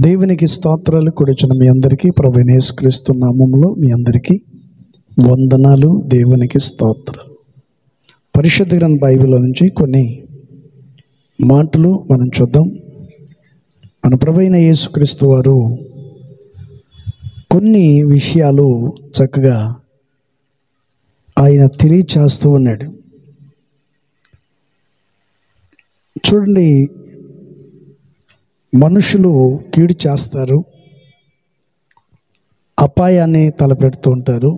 దేవునికి స్తోత్రాలు కూడిచిన మీ అందరికీ ప్రభువైన యేసుక్రీస్తు నామములో మీ అందరికీ వందనాలు. దేవునికి స్తోత్రాలు. పరిశుద్ధ గ్రంథ బైబిల్ నుంచి కొన్ని మాటలు మనం చూద్దాం. మన ప్రభువైన యేసుక్రీస్తు వారు కొన్ని విషయాలు చక్కగా ఆయన తెలియచేస్తూ ఉన్నాడు. చూడండి, మనుషులు కీడు చేస్తారు, అపాయాన్ని తలపెడుతూ ఉంటారు,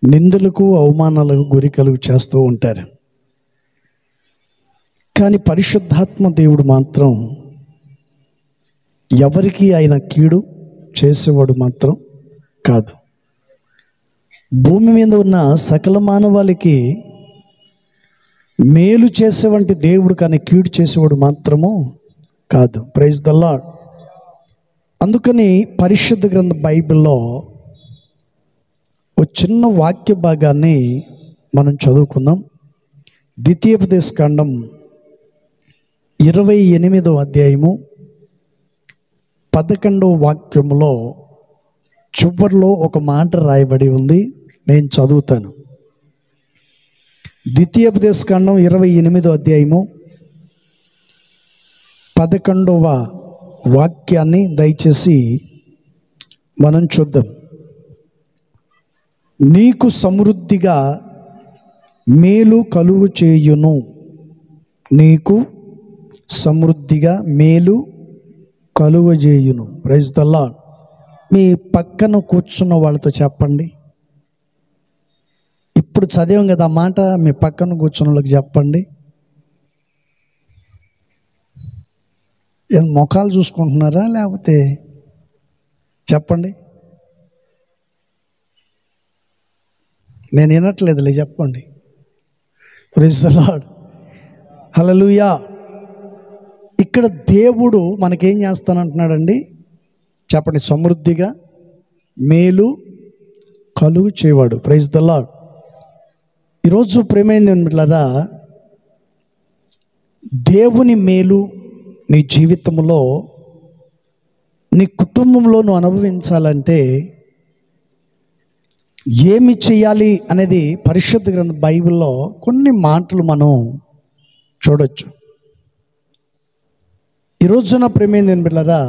నిందలకు అవమానాలకు గురి కలుగు చేస్తూ ఉంటారు. కానీ పరిశుద్ధాత్మ దేవుడు మాత్రం ఎవరికి ఆయన కీడు చేసేవాడు మాత్రం కాదు. భూమి మీద ఉన్న సకల మానవాళికి మేలు చేసేవంటి దేవుడు కానీ కీడు చేసేవాడు మాత్రము కాదు. Praise the lord. అందుకని పరిశుద్ధ గ్రంథ బైబిల్లో ఒక చిన్న వాక్య భాగాన్ని మనం చదువుకుందాం. ద్వితీయోపదేశకాండం 28వ అధ్యాయము 11వ వాక్యములో చివరిలో ఒక మాట రాయబడి ఉంది. నేను చదువుతాను. ద్వితీయోపదేశకాండం 28వ అధ్యాయము 11వ వాక్యాన్ని దయచేసి మనం చూద్దాం. నీకు సమృద్ధిగా మేలు కలుగు చేయును, నీకు సమృద్ధిగా మేలు కలుగజేయును. Praise the lord. మీ పక్కన కూర్చున్న వాళ్ళతో చెప్పండి. ఇప్పుడు చదివాం కదా ఆ మాట, మీ పక్కన కూర్చున్న వాళ్ళకి చెప్పండి. ముఖాలు చూసుకుంటున్నారా లేకపోతే చెప్పండి. నేను వినట్లేదులే, చెప్పండి. Praise the lord. హల్లెలూయా. ఇక్కడ దేవుడు మనకేం చేస్తానంటున్నాడండి? చెప్పండి. సమృద్ధిగా మేలు కలుగు చేయవాడు. Praise the lord. ఈరోజు ప్రేమైంది మిత్రులారా, దేవుని మేలు నీ జీవితంలో, నీ కుటుంబంలో నువ్వు అనుభవించాలంటే ఏమి చేయాలి అనేది పరిశుద్ధ గ్రంథ బైబిల్లో కొన్ని మాటలు మనం చూడొచ్చు. ఈరోజున ప్రేమైంది మిత్రులారా,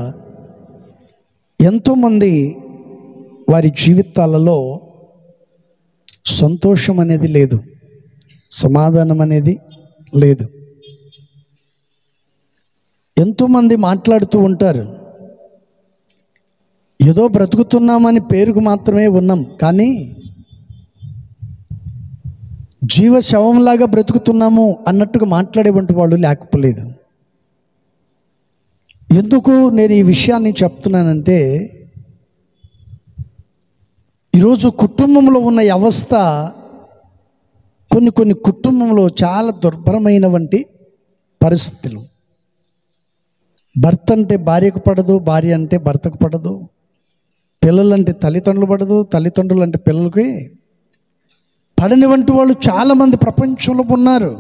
ఎంతోమంది వారి జీవితాలలో సంతోషం అనేది లేదు, సమాధానం అనేది లేదు. ఎంతోమంది మాట్లాడుతూ ఉంటారు, ఏదో బ్రతుకుతున్నామని పేరుకు మాత్రమే ఉన్నాం, కానీ జీవ శవంలాగా బ్రతుకుతున్నాము అన్నట్టుగా మాట్లాడేటువంటి వాళ్ళు లేకపోలేదు. ఎందుకు నేను ఈ విషయాన్ని చెప్తున్నానంటే, ఈరోజు కుటుంబంలో ఉన్న వ్యవస్థ కొన్ని కుటుంబంలో చాలా దుర్భరమైనటువంటి పరిస్థితులు. భర్త అంటే భార్యకు పడదు, భార్య అంటే భర్తకు పడదు, పిల్లలంటే తల్లిదండ్రులు పడదు, తల్లిదండ్రులు అంటే పిల్లలకి పడని వంటి వాళ్ళు చాలామంది ప్రపంచంలో ఉన్నారు.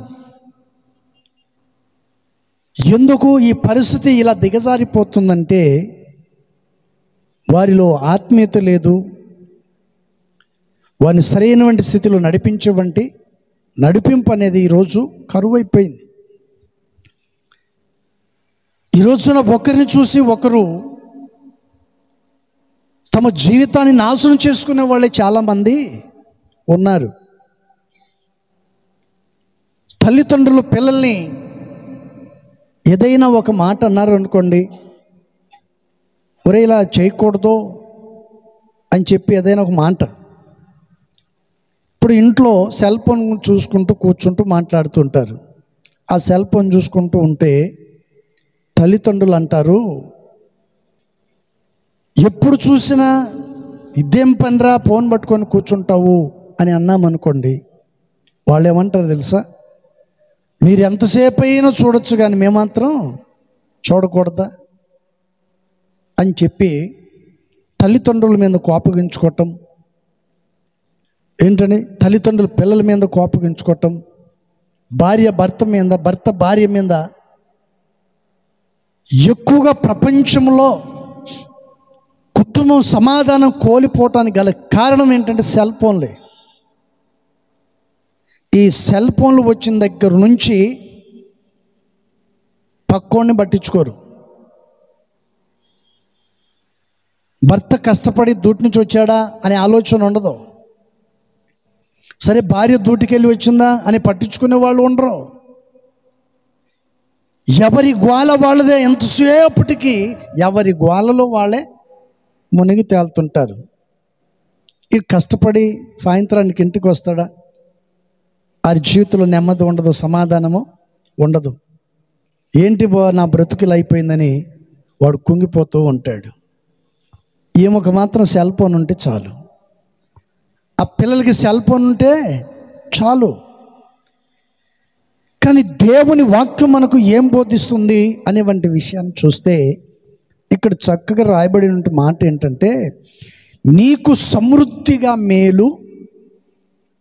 ఎందుకు ఈ పరిస్థితి ఇలా దిగజారిపోతుందంటే, వారిలో ఆత్మీయత లేదు, వారిని సరైనటువంటి స్థితిలో నడిపించేవంటి నడిపింపు అనేది ఈరోజు కరువైపోయింది. ఈరోజున ఒకరిని చూసి ఒకరు తమ జీవితాన్ని నాశనం చేసుకునే వాళ్ళే చాలామంది ఉన్నారు. తల్లిదండ్రులు పిల్లల్ని ఏదైనా ఒక మాట అన్నారు అనుకోండి, ఒరే ఇలా చేయకూడదు అని చెప్పి ఏదైనా ఒక మాట, ఇప్పుడు ఇంట్లో సెల్ ఫోన్ చూసుకుంటూ కూర్చుంటూ మాట్లాడుతుంటారు. ఆ సెల్ ఫోన్ చూసుకుంటూ ఉంటే తల్లిదండ్రులు అంటారు, ఎప్పుడు చూసినా ఇదేం పనిరా ఫోన్ పట్టుకొని కూర్చుంటావు అని అన్నామనుకోండి, వాళ్ళు ఏమంటారు తెలుసా? మీరు ఎంతసేపు అయినా చూడొచ్చు కానీ మేము మాత్రం చూడకూడదా అని చెప్పి తల్లిదండ్రుల మీద కోపగించుకోవటం. ఏంటని? తల్లిదండ్రులు పిల్లల మీద కోపగించుకోవటం, భార్య భర్త మీద, భర్త భార్య మీద ఎక్కువగా ప్రపంచంలో కుటుంబం సమాధానం కోల్పోవటానికి గల కారణం ఏంటంటే సెల్ ఫోన్లే. ఈ సెల్ ఫోన్లు వచ్చిన దగ్గర నుంచి పక్కోడిని పట్టించుకోరు. భర్త కష్టపడి డ్యూటీ నుంచి వచ్చాడా అనే ఆలోచన ఉండదు. సరే భార్య డ్యూటీకి వచ్చిందా అని పట్టించుకునే వాళ్ళు ఉండరు. ఎవరి గోల వాళ్ళదే. ఎంతసేపటికి ఎవరి గోలలో వాళ్ళే మునిగి తేలుతుంటారు. ఈ కష్టపడి సాయంత్రానికి ఇంటికి వస్తాడా? వారి జీవితంలో నెమ్మది ఉండదు, సమాధానము ఉండదు. ఏంటి నా బ్రతుకులు అయిపోయిందని వాడు కుంగిపోతూ ఉంటాడు. ఈమెకు మాత్రం సెల్ ఫోన్ ఉంటే చాలు, ఆ పిల్లలకి సెల్ ఫోన్ ఉంటే చాలు. కానీ దేవుని వాక్యం మనకు ఏం బోధిస్తుంది అనే వంటి విషయాన్ని చూస్తే ఇక్కడ చక్కగా రాయబడిన మాట ఏంటంటే, నీకు సమృద్ధిగా మేలు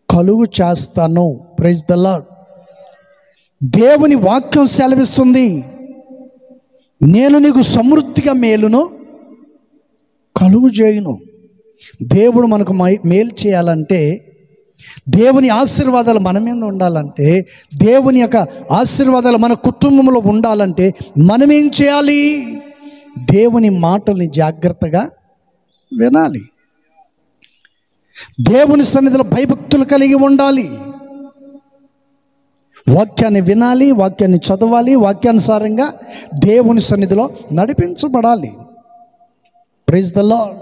కలుగు చేస్తాను. Praise the lord. దేవుని వాక్యం సెలవిస్తుంది, నేను నీకు సమృద్ధిగా మేలును కలుగు చేయును. దేవుడు మనకు మేలు చేయాలంటే, దేవుని ఆశీర్వాదాలు మన మీద ఉండాలంటే, దేవుని యొక్క ఆశీర్వాదాలు మన కుటుంబంలో ఉండాలంటే మనం ఏం చేయాలి? దేవుని మాటల్ని జాగ్రత్తగా వినాలి. దేవుని సన్నిధిలో భయభక్తులు కలిగి ఉండాలి. వాక్యాన్ని వినాలి, వాక్యాన్ని చదవాలి, వాక్యానుసారంగా దేవుని సన్నిధిలో నడిపించబడాలి. Praise the lord.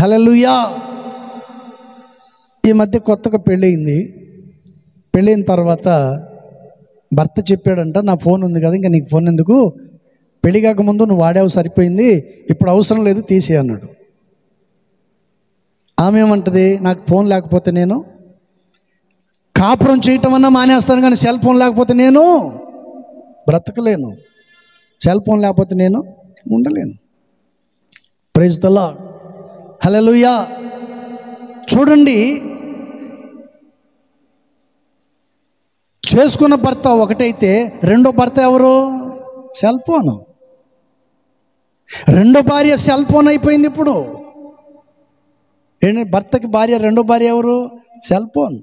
హల్లెలూయా. ఈ మధ్య కొత్తగా పెళ్ళయింది. పెళ్ళైన తర్వాత భర్త చెప్పాడంట, నా ఫోన్ ఉంది కదా, ఇంకా నీకు ఫోన్ ఎందుకు, పెళ్ళి కాకముందు నువ్వు వాడావు సరిపోయింది, ఇప్పుడు అవసరం లేదు, తీసే అన్నాడు. ఆమె ఏమంటది, నాకు ఫోన్ లేకపోతే నేను కాపురం చేయటం అన్నా మానేస్తాను, కానీ సెల్ ఫోన్ లేకపోతే నేను బ్రతకలేను, సెల్ ఫోన్ లేకపోతే నేను ఉండలేను. Praise the lord. హల్లెలూయా. చూడండి, చేసుకున్న భర్త ఒకటైతే రెండో భర్త ఎవరు? Cell phone. రెండో భార్య సెల్ ఫోన్ అయిపోయింది ఇప్పుడు. భర్తకి భార్య, రెండో భార్య ఎవరు? Cell phone.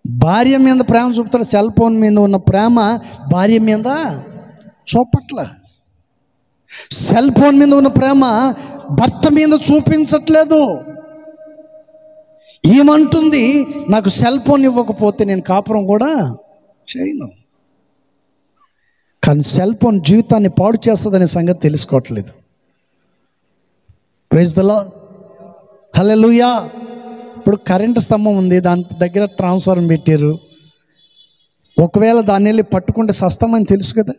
భార్య మీద ప్రేమ చూపుతాడు, సెల్ ఫోన్ మీద ఉన్న ప్రేమ భార్య మీద చూపట్ల. సెల్ ఫోన్ మీద ఉన్న ప్రేమ భర్త మీద చూపించట్లేదు. ఏమంటుంది, నాకు సెల్ ఫోన్ ఇవ్వకపోతే నేను కాపురం కూడా చేయను. కానీ సెల్ ఫోన్ జీవితాన్ని పాడు చేస్తుందనే సంగతి తెలుసుకోవట్లేదు. Praise the lord. హల్లెలూయా. ఇప్పుడు కరెంటు స్తంభం ఉంది, దాని దగ్గర ట్రాన్స్ఫార్మర్ పెట్టారు. ఒకవేళ దాన్ని వెళ్ళి పట్టుకుంటే సస్తామని తెలుసు కదా.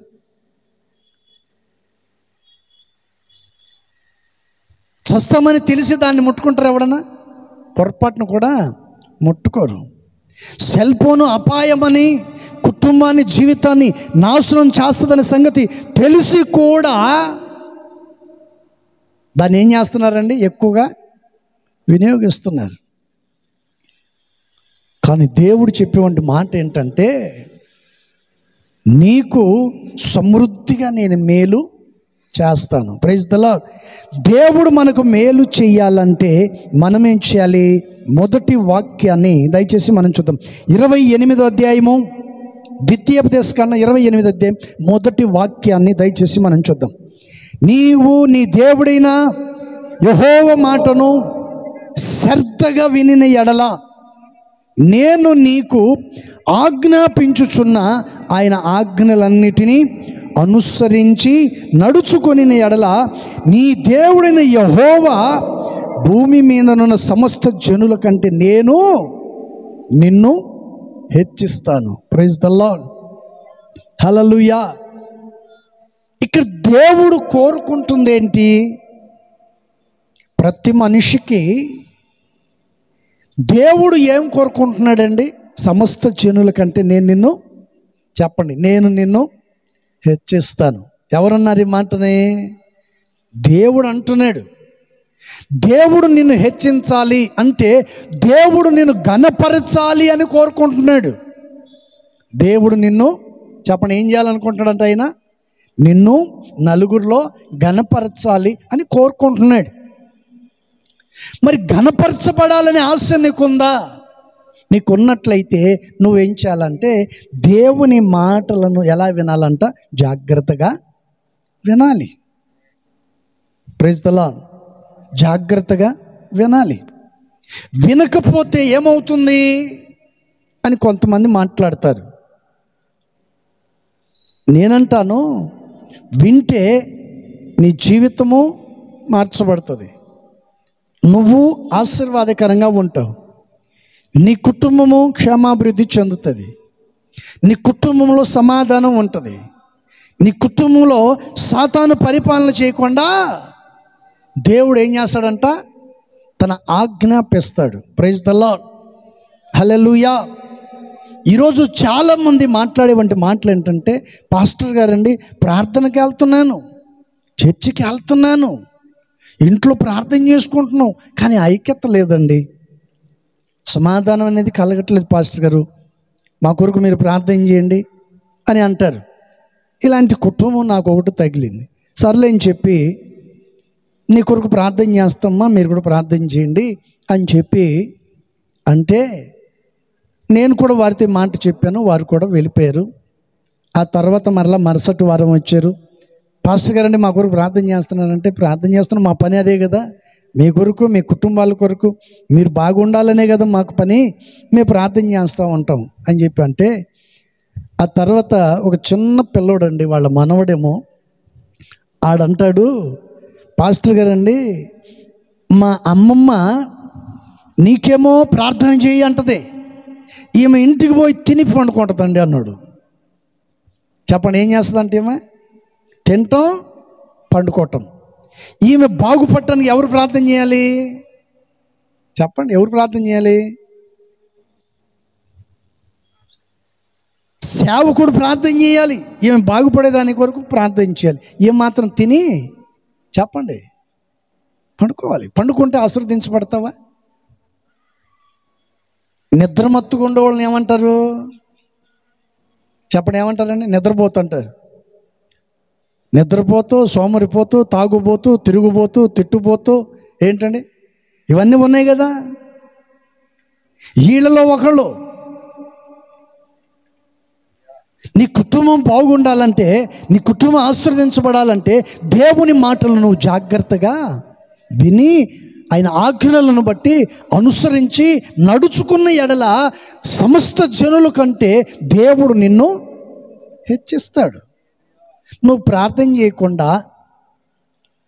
సస్తామని తెలిసి దాన్ని ముట్టుకుంటారు ఎవడన్నా? పొరపాటును కూడా ముట్టుకోరు. సెల్ ఫోను అపాయమని, కుటుంబాన్ని, జీవితాన్ని నాశనం చేస్తుందనే సంగతి తెలిసి కూడా దాన్ని ఏం చేస్తున్నారండి? ఎక్కువగా వినియోగిస్తున్నారు. కానీ దేవుడు చెప్పేటువంటి మాట ఏంటంటే, నీకు సమృద్ధిగా నేను మేలు చేస్తాను. Praise the lord. దేవుడు మనకు మేలు చేయాలంటే మనం ఏం చేయాలి? మొదటి వాక్యాన్ని దయచేసి మనం చూద్దాం. 28వ అధ్యాయము, ద్వితీయోపదేశకాండ 28వ అధ్యాయం మొదటి వాక్యాన్ని దయచేసి మనం చూద్దాం. నీవు నీ దేవుడైన యెహోవా మాటను శ్రద్ధగా వినిన ఎడల నేను నీకు ఆజ్ఞాపించుచున్న ఆయన ఆజ్ఞలన్నిటినీ అనుసరించి నడుచుకొని ఎడల నీ దేవుడైన యెహోవా భూమి మీదనున్న సమస్త జనుల కంటే నేను నిన్ను హెచ్చిస్తాను. Praise the lord. హల్లెలూయా. ఇక్కడ దేవుడు కోరుకుంటుంది ఏంటి? ప్రతి మనిషికి దేవుడు ఏం కోరుకుంటున్నాడండి? సమస్త జనుల కంటే నేను నిన్ను, చెప్పండి, నేను నిన్ను హెచ్చిస్తాను. ఎవరన్నారు ఈ మాటని? దేవుడు అంటున్నాడు. దేవుడు నిన్ను హెచ్చించాలి అంటే దేవుడు నిన్ను ఘనపరచాలి అని కోరుకుంటున్నాడు. దేవుడు నిన్ను, చెప్పండి, ఏం చేయాలనుకుంటున్నాడంట? ఆయన నిన్ను నలుగురిలో ఘనపరచాలి అని కోరుకుంటున్నాడు. మరి ఘనపరచబడాలనే ఆశ నీకుందా? నీకున్నట్లయితే నువ్వేం చేయాలంటే దేవుని మాటలను ఎలా వినాలంట? జాగ్రత్తగా వినాలి. Praise the lord. జాగ్రత్తగా వినాలి. వినకపోతే ఏమవుతుంది అని కొంతమంది మాట్లాడతారు. నేనంటాను, వింటే నీ జీవితము మార్చబడుతుంది, నువ్వు ఆశీర్వాదకరంగా ఉంటావు, నీ కుటుంబము క్షేమాభివృద్ధి చెందుతుంది, నీ కుటుంబంలో సమాధానం ఉంటుంది, నీ కుటుంబంలో సాతాను పరిపాలన చేయకుండా దేవుడు ఏం చేస్తాడంట? తన ఆజ్ఞాపిస్తాడు. Praise the lord. హల్లెలూయా. ఈరోజు చాలామంది మాట్లాడేవంటి మాటలు ఏంటంటే, పాస్టర్ గారండి ప్రార్థనకి వెళ్తున్నాను, చర్చికి వెళ్తున్నాను, ఇంట్లో ప్రార్థన చేసుకుంటున్నాం, కానీ ఐక్యత లేదండి, సమాధానం అనేది కలగట్లేదు పాస్టర్ గారు, మా కొరకు మీరు ప్రార్థన చేయండి అని అంటారు. ఇలాంటి కుటుంబం నాకు ఒకటి తగిలింది. సర్లే అని చెప్పి నీ కొరకు ప్రార్థన చేస్తామ్మా, మీరు కూడా ప్రార్థన చేయండి అని చెప్పి అంటే నేను కూడా వారితో మాట చెప్పాను, వారు కూడా వెళ్ళిపోయారు. ఆ తర్వాత మరలా మరుసటి వారం వచ్చారు, పాస్టర్ గారండి మా కొరకు ప్రార్థన చేస్తున్నానంటే, ప్రార్థన చేస్తున్నాం, మా పని అదే కదా, మీ కొరకు మీ కుటుంబాల కొరకు మీరు బాగుండాలనే కదా మాకు పని, మేము ప్రార్థన చేస్తూ ఉంటాం అని చెప్పి అంటే, ఆ తర్వాత ఒక చిన్న పిల్లోడండి, వాళ్ళ మనవడేమో, ఆడంటాడు, పాస్టర్ గారండి మా అమ్మమ్మ నీకేమో ప్రార్థన చేయి అంటది, ఈమె ఇంటికి పోయి తిని పండుకుంటుందండి అన్నాడు. చెప్పండి, ఏం చేస్తుందంటే ఈమె తినటం పండుకోవటం. ఈమె బాగుపడటానికి ఎవరు ప్రార్థన చేయాలి? చెప్పండి, ఎవరు ప్రార్థన చేయాలి? సేవకుడు ప్రార్థన చేయాలి, ఈమె బాగుపడేదాని కొరకు ప్రార్థన చేయాలి. ఏం మాత్రం తిని చెప్పండి పండుకోవాలి. పండుకుంటే ఆశీర్వదించబడతావా? నిద్రమత్తుగా ఉండే వాళ్ళని ఏమంటారు? చెప్పండి, ఏమంటారండి? నిద్రపోతుంటారు. నిద్రపోతూ, సోమరిపోతూ, తాగుబోతూ, తిరుగుబోతూ, తిట్టుబోతూ, ఏంటండి ఇవన్నీ ఉన్నాయి కదా. వీళ్ళలో ఒకళ్ళు. నీ కుటుంబం బాగుండాలంటే, నీ కుటుంబం ఆశీర్వదించబడాలంటే దేవుని మాటలు నువ్వు జాగ్రత్తగా విని ఆయన ఆజ్ఞలను బట్టి అనుసరించి నడుచుకున్న ఎడల సమస్త జనుల కంటే దేవుడు నిన్ను హెచ్చిస్తాడు. నువ్వు ప్రార్థన చేయకుండా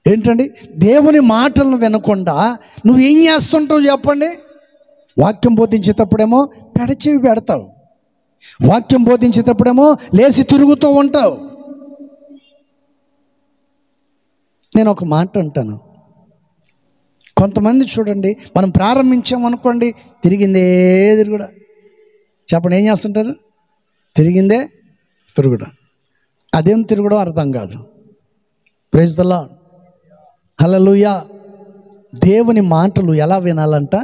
ఏంటండి, దేవుని మాటలను వినకుండా నువ్వు ఏం చేస్తుంటావు చెప్పండి? వాక్యం బోధించేటప్పుడేమో పెడచెవి పెడతావు, వాక్యం బోధించేటప్పుడేమో లేచి తిరుగుతూ ఉంటావు. నేను ఒక మాట అంటాను, కొంతమంది చూడండి, మనం ప్రారంభించామనుకోండి, తిరిగిందే తిరుగుడా. చెప్పండి, ఏం చేస్తుంటారు? తిరిగిందే తిరుగుడా. అదేం తిరుగుడో అర్థం కాదు. Praise the lord. హల్లెలూయా. దేవుని మాటలు ఎలా వినాలంట?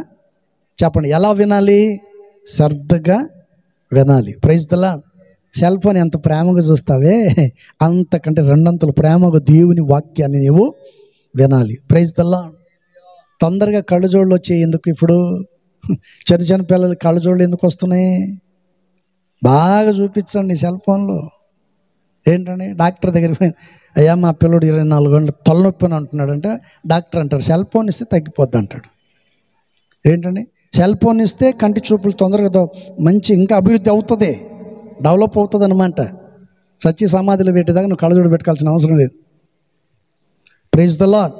చెప్పండి, ఎలా వినాలి? శ్రద్ధగా వినాలి. Praise the lord. Cell phone ఎంత ప్రేమగా చూస్తావే, అంతకంటే రెండంతలు ప్రేమగా దేవుని వాక్యాన్ని నువ్వు వినాలి. Praise the lord. తొందరగా కళ్ళజోళ్ళు వచ్చాయి ఎందుకు? ఇప్పుడు చిన్న పిల్లలు కళ్ళజోళ్ళు ఎందుకు వస్తున్నాయి? బాగా చూపించండి సెల్ ఫోన్లో. ఏంటండి, డాక్టర్ దగ్గరికి పోయి, అయ్యా మా పిల్లడు 24 గంటలు తలనొప్పి అని అంటున్నాడంటే డాక్టర్ అంటారు సెల్ ఫోన్ ఇస్తే తగ్గిపోద్ది అంటాడు. ఏంటండి, సెల్ ఫోన్ ఇస్తే కంటి చూపులు తొందరగా మంచి ఇంకా అభివృద్ధి అవుతుంది, డెవలప్ అవుతుంది అనమాట. సచ్చి సమాధిలో పెట్టేదాకా నువ్వు కళ్ళజోడు పెట్టుకోవాల్సిన అవసరం లేదు. Praise the lord.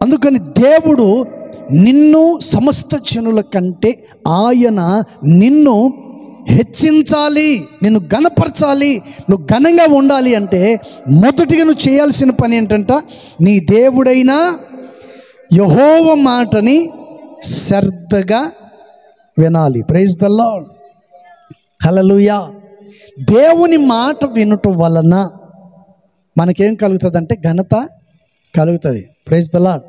అందుకని దేవుడు నిన్ను సమస్త జనుల కంటే ఆయన నిన్ను హెచ్చించాలి, నిన్ను ఘనపరచాలి, నువ్వు ఘనంగా ఉండాలి అంటే మొదటిగా నువ్వు చేయాల్సిన పని ఏంటంట? నీ దేవుడైన యెహోవా మాటని శ్రద్ధగా వినాలి. Praise the lord. హల్లెలూయా. దేవుని మాట వినటం వలన మనకేం కలుగుతుంది అంటే ఘనత కలుగుతుంది. Praise the lord.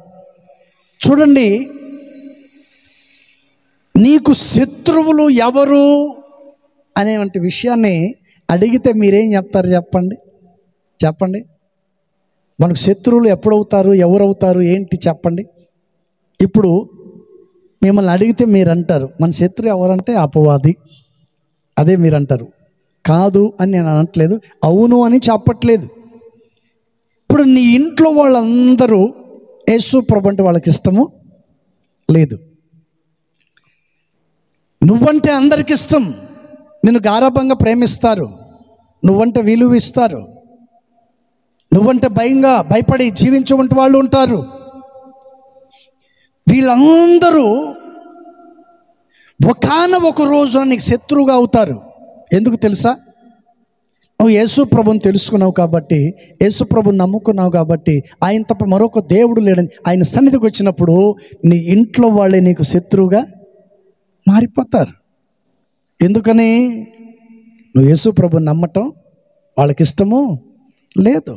చూడండి, నీకు శత్రువులు ఎవరు అనేవంటి విషయాన్ని అడిగితే మీరేం చెప్తారు చెప్పండి? చెప్పండి. మనకు శత్రువులు ఎప్పుడవుతారు, ఎవరవుతారు, ఏంటి చెప్పండి. ఇప్పుడు మిమ్మల్ని అడిగితే మీరు అంటారు మన శత్రువు ఎవరంటే అపవాది, అదే మీరు అంటారు. కాదు అని నేను అనట్లేదు, అవును అని చెప్పట్లేదు. ఇప్పుడు నీ ఇంట్లో వాళ్ళందరూ యేసు ప్రభు అంటే వాళ్ళకి ఇష్టము లేదు. నువ్వంటే అందరికి ఇష్టం, నిన్ను గారాబంగా ప్రేమిస్తారు, నువ్వంటే విలువ ఇస్తారు, నువ్వంటే భయపడి జీవించే వాళ్ళు ఉంటారు. వీళ్ళందరూ ఒకానొక రోజున నీకు శత్రువుగా అవుతారు. ఎందుకు తెలుసా? నువ్వు యేసు ప్రభుని తెలుసుకున్నావు కాబట్టి, యేసు ప్రభుని నమ్ముకున్నావు కాబట్టి, ఆయన తప్ప మరొక దేవుడు లేడని ఆయన సన్నిధికి వచ్చినప్పుడు నీ ఇంట్లో వాళ్ళే నీకు శత్రువుగా మారిపోతారు. ఎందుకని? నువ్వు యేసు ప్రభుని నమ్మటం వాళ్ళకి ఇష్టము లేదు.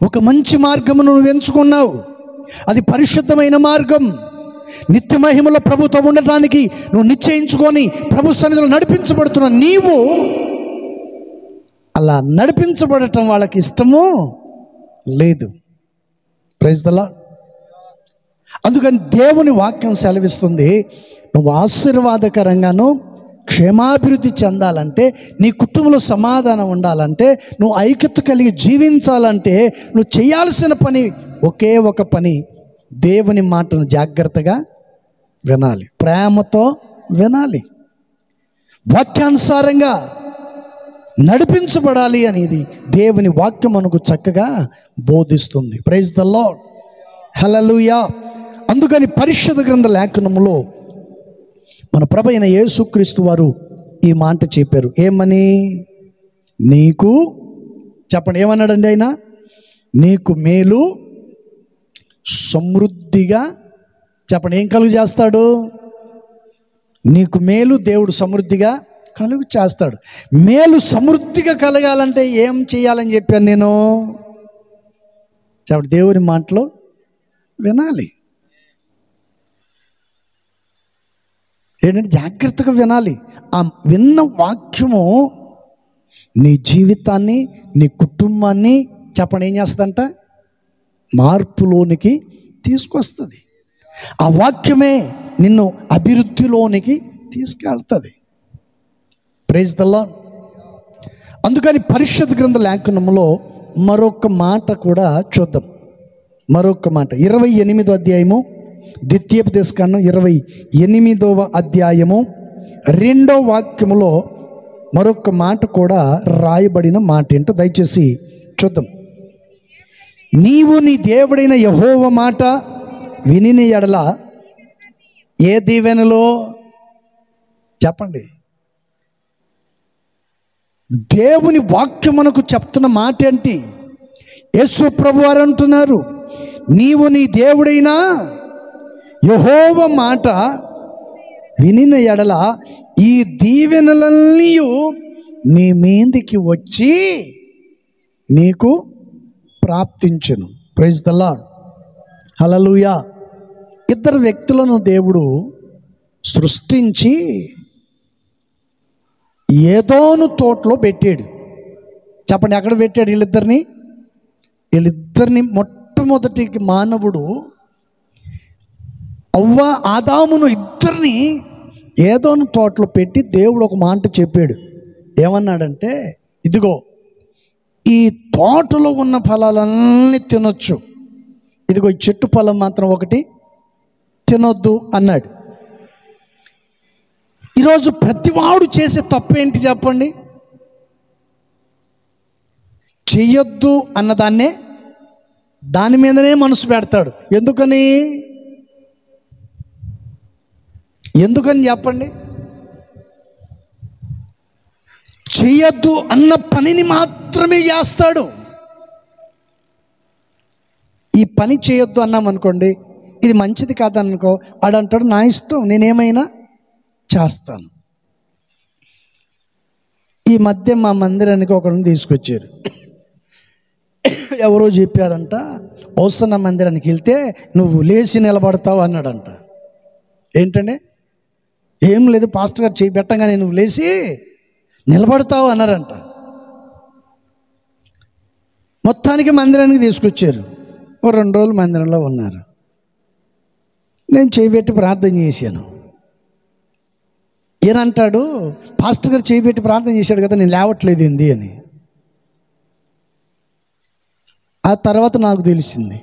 ఒక మంచి మార్గమును నువ్వు ఎంచుకున్నావు, అది పరిశుద్ధమైన మార్గం. నిత్య మహిమలో ప్రభుతో ఉండటానికి నువ్వు నిశ్చయించుకొని ప్రభు సన్నిధిలో నడిపించబడుతున్న నీవు అలా నడిపించబడటం వాళ్ళకి ఇష్టము లేదు. Praise the lord. అందుకని దేవుని వాక్యం సెలవిస్తుంది, నువ్వు ఆశీర్వాదకరంగాను క్షేమాభివృద్ధి చెందాలంటే, నీ కుటుంబంలో సమాధానం ఉండాలంటే, నువ్వు ఐక్యత కలిగి జీవించాలంటే నువ్వు చేయాల్సిన పని ఒకే ఒక పని, దేవుని మాటను జాగ్రత్తగా వినాలి, ప్రేమతో వినాలి, వాక్యానుసారంగా నడిపించబడాలి అనేది దేవుని వాక్యం మనకు చక్కగా బోధిస్తుంది. Praise the lord, hallelujah. అందుకని పరిశుద్ధ గ్రంథ లేఖనములో మన ప్రభు అయిన యేసుక్రీస్తు వారు ఈ మాట చెప్పారు. ఏమని? నీకు, చెప్పండి ఏమన్నాడండి ఆయన? నీకు మేలు సమృద్ధిగా, చెప్పండి ఏం కలుగు చేస్తాడు? నీకు మేలు దేవుడు సమృద్ధిగా కలుగు చేస్తాడు. మేలు సమృద్ధిగా కలగాలంటే ఏం చేయాలని చెప్పాను నేను? చెప్పండి, దేవుని మాటలో వినాలి. ఏంటంటే జాగ్రత్తగా వినాలి. ఆ విన్న వాక్యము నీ జీవితాన్ని, నీ కుటుంబాన్ని, చెప్పండి ఏం చేస్తుందంట? మార్పులోనికి తీసుకొస్తుంది. ఆ వాక్యమే నిన్ను అభివృద్ధిలోనికి తీసుకెళ్తుంది. Praise the lord. అందుకని పరిశుద్ధ గ్రంథ లేఖనములో మరొక మాట కూడా చూద్దాం. మరొక మాట 28వ అధ్యాయము, ద్వితీయోపదేశకాండం 28వ అధ్యాయము 2వ వాక్యములో మరొక మాట కూడా రాయబడిన మాట ఏంటో దయచేసి చూద్దాం. నీవు నీ దేవుడైన యెహోవా మాట వినిన ఎడల ఏ దీవెనలో, చెప్పండి. దేవుని వాక్యం మనకు చెప్తున్న మాట ఏంటి? యేసు ప్రభు వారు అంటున్నారు, నీవు నీ దేవుడైన యెహోవా మాట వినిన ఎడల ఈ దీవెనలన్నీ నీ మీదికి వచ్చి నీకు ప్రాప్తించును. ప్రైజ్ ది లార్డ్, హల్లెలూయా. ఇద్దరు వ్యక్తులను దేవుడు సృష్టించి ఏదోను తోటలో పెట్టాడు. చెప్పండి ఎక్కడ పెట్టాడు వీళ్ళిద్దరిని? మొట్టమొదటికి మానవుడు అవ్వ ఆదామును ఇద్దరిని ఏదోను తోటలో పెట్టి దేవుడు ఒక మాట చెప్పాడు. ఏమన్నాడంటే, ఇదిగో ఈ తోటలో ఉన్న ఫలాలన్నీ తినొచ్చు, ఇదిగో ఈ చెట్టు ఫలం మాత్రం ఒకటి తినొద్దు అన్నాడు. ఈరోజు ప్రతివాడు చేసే తప్పు ఏంటి చెప్పండి? చెయ్యొద్దు అన్నదాన్నే దాని మీదనే మనసు పెడతాడు. ఎందుకని చెప్పండి? చెయ్యొద్దు అన్న పనిని మాత్రమే చేస్తాడు. ఈ పని చేయొద్దు అన్నామనుకోండి, ఇది మంచిది కాదనుకో, ఆడంటాడు నా ఇష్టం, నేనేమైనా చేస్తాను. ఈ మధ్య మా మందిరానికి ఒకరిని తీసుకొచ్చారు. ఎవరో చెప్పారంట, హోసన్న మందిరానికి వెళ్తే నువ్వు లేచి నిలబడతావు అన్నాడంట. ఏంటండి? ఏం లేదు, పాస్టర్ గారు చేయి పెట్టగానే నువ్వు లేచి నిలబడతావు అన్నారంట. మొత్తానికి మందిరానికి తీసుకొచ్చారు. ఓ 2 రోజులు మందిరంలో ఉన్నారు. నేను చేయబెట్టి ప్రార్థన చేశాను. ఈయనంటాడు, పాస్టర్ గారు చేయబెట్టి ప్రార్థన చేశాడు కదా, నేను లేవట్లేదు ఏంది అని. ఆ తర్వాత నాకు తెలిసింది.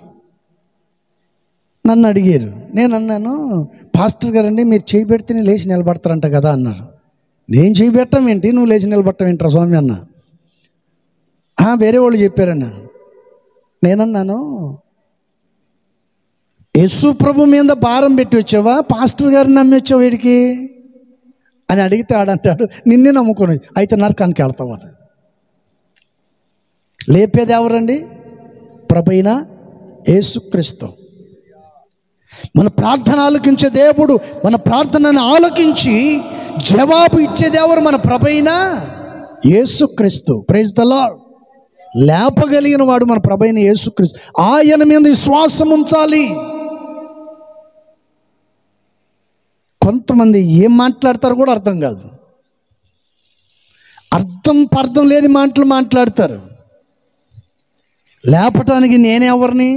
నన్ను అడిగారు. నేను అన్నాను, పాస్టర్ గారండి మీరు చేయబెడితే లేచి నిలబడతారంట కదా అన్నారు. నేను చేయబెట్టం ఏంటి, నువ్వు లేచి నిలబడటం ఏంట్రా స్వామి అన్నా. వేరే వాళ్ళు చెప్పారన్నాను. నేనన్నాను, యేసు ప్రభు మీద భారం పెట్టి వచ్చావా, పాస్టర్ గారిని నమ్మి వచ్చావు వీడికి అని అడిగితే ఆడంటాడు, నిన్నే నమ్ముకొని అయితే నరకానికి వెళ్తావు అని. లేపేది ఎవరండి? ప్రభువైన యేసుక్రీస్తు. మన ప్రార్థన ఆలకించే దేవుడు, మన ప్రార్థనను ఆలకించి జవాబు ఇచ్చేది ఎవరు? మన ప్రభువైన యేసుక్రీస్తు. Praise the lord. లేపగలిగిన వాడు మన ప్రభువైన యేసుక్రీస్తు. ఆయన మీద విశ్వాసం ఉంచాలి. కొంతమంది ఏం మాట్లాడతారు కూడా అర్థం కాదు, అర్థం లేని మాటలు మాట్లాడతారు. లేపటానికి నేనెవరిని?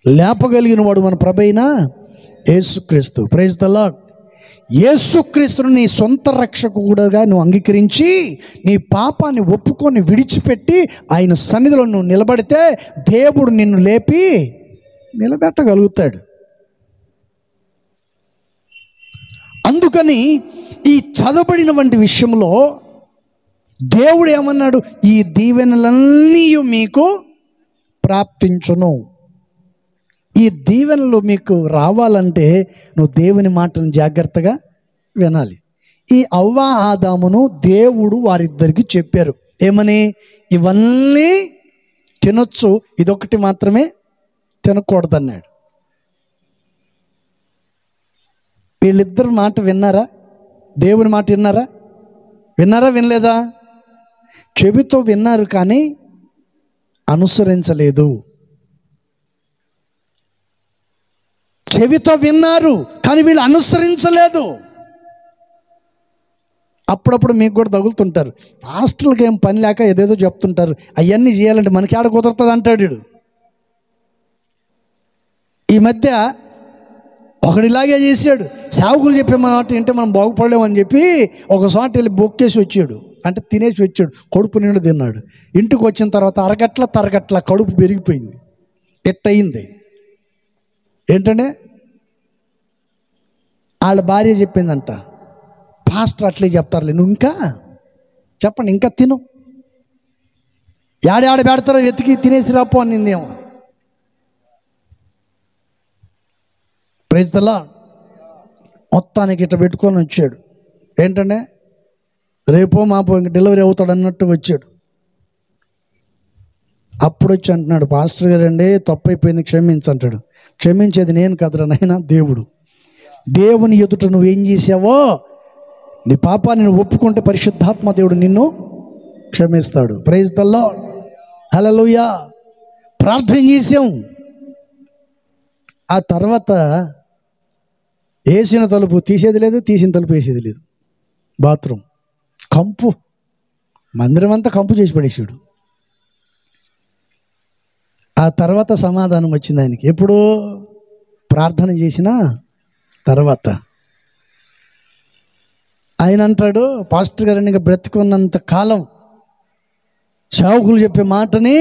లేపగలిగిన వాడు మన ప్రభువైన యేసుక్రీస్తు. Praise the lord. యేసుక్రీస్తును నీ సొంత రక్షకుడుగా నువ్వు అంగీకరించి నీ పాపాన్ని ఒప్పుకొని విడిచిపెట్టి ఆయన సన్నిధిలో నువ్వు నిలబడితే దేవుడు నిన్ను లేపి నిలబెట్టగలుగుతాడు. అందుకని ఈ చదవబడిన వంటి విషయంలో దేవుడు ఏమన్నాడు? ఈ దీవెనలన్నీ మీకు ప్రాప్తించును. ఈ దీవెనలు మీకు రావాలంటే నువ్వు దేవుని మాటను జాగ్రత్తగా వినాలి. ఈ అవ్వ ఆదామును దేవుడు వారిద్దరికి చెప్పారు. ఏమని? ఇవన్నీ తినొచ్చు, ఇదొకటి మాత్రమే తినకూడదన్నాడు. వీళ్ళిద్దరు మాట విన్నారా? దేవుని మాట విన్నారా వినలేదా? చెవితో విన్నారు కానీ అనుసరించలేదు. చెవితో విన్నారు కానీ వీళ్ళు అనుసరించలేదు. అప్పుడప్పుడు మీకు కూడా తగులుతుంటారు, పాస్టర్లకి ఏం పని లేక ఏదేదో చెప్తుంటారు, అవన్నీ చేయాలంటే మనకి ఆడ కుదురుతుంది అంటాడు వీడు. ఈ మధ్య ఒకడు ఇలాగే చేశాడు. సేవకులు చెప్పే మాట ఏంటంటే మనం బాగుపడలేమని చెప్పి ఒకసారి వెళ్ళి బొక్కేసి వచ్చాడు, అంటే తినేసి వచ్చాడు, కడుపు నిండు తిన్నాడు. ఇంటికి వచ్చిన తర్వాత తరగట్ల కడుపు పెరిగిపోయింది. ఎట్టయింది ఏంటంటే వాళ్ళ భార్య చెప్పిందంట, పాస్టర్ అట్లే చెప్తారులే, నువ్వు ఇంకా చెప్పండి, ఇంకా తిను, ఆడ పెడతారో వెతికి తినేసి రాపో అనిందేమో. Praise the lord. మొత్తానికి ఇట్లా పెట్టుకొని వచ్చాడు. ఏంటంటే రేపో మాపో ఇంక డెలివరీ అవుతాడు అన్నట్టు వచ్చాడు. అప్పుడు వచ్చి అంటున్నాడు, పాస్టర్ గారండి తప్పు అయిపోయింది క్షమించంటాడు. క్షమించేది నేను కదరా నాయనా, దేవుడు. దేవుని ఎదుట నువ్వేం చేసావో నీ పాపాన్ని నువ్వు ఒప్పుకుంటే పరిశుద్ధాత్మ దేవుడు నిన్ను క్షమిస్తాడు. Praise the lord. హల్లెలూయా. ప్రార్థన చేసాం. ఆ తర్వాత వేసిన తలుపు తీసేది లేదు, తీసిన తలుపు వేసేది లేదు. బాత్రూమ్ కంపు, మందిరం అంతా కంపు చేసి పడేసాడు. ఆ తర్వాత సమాధానం వచ్చింది ఆయనకి. ఎప్పుడు? ప్రార్థన చేసిన తర్వాత. ఆయన అంటాడు, పాస్టర్ గారిని ఇంకా బ్రతికున్నంత కాలం సేవకులు చెప్పే మాటని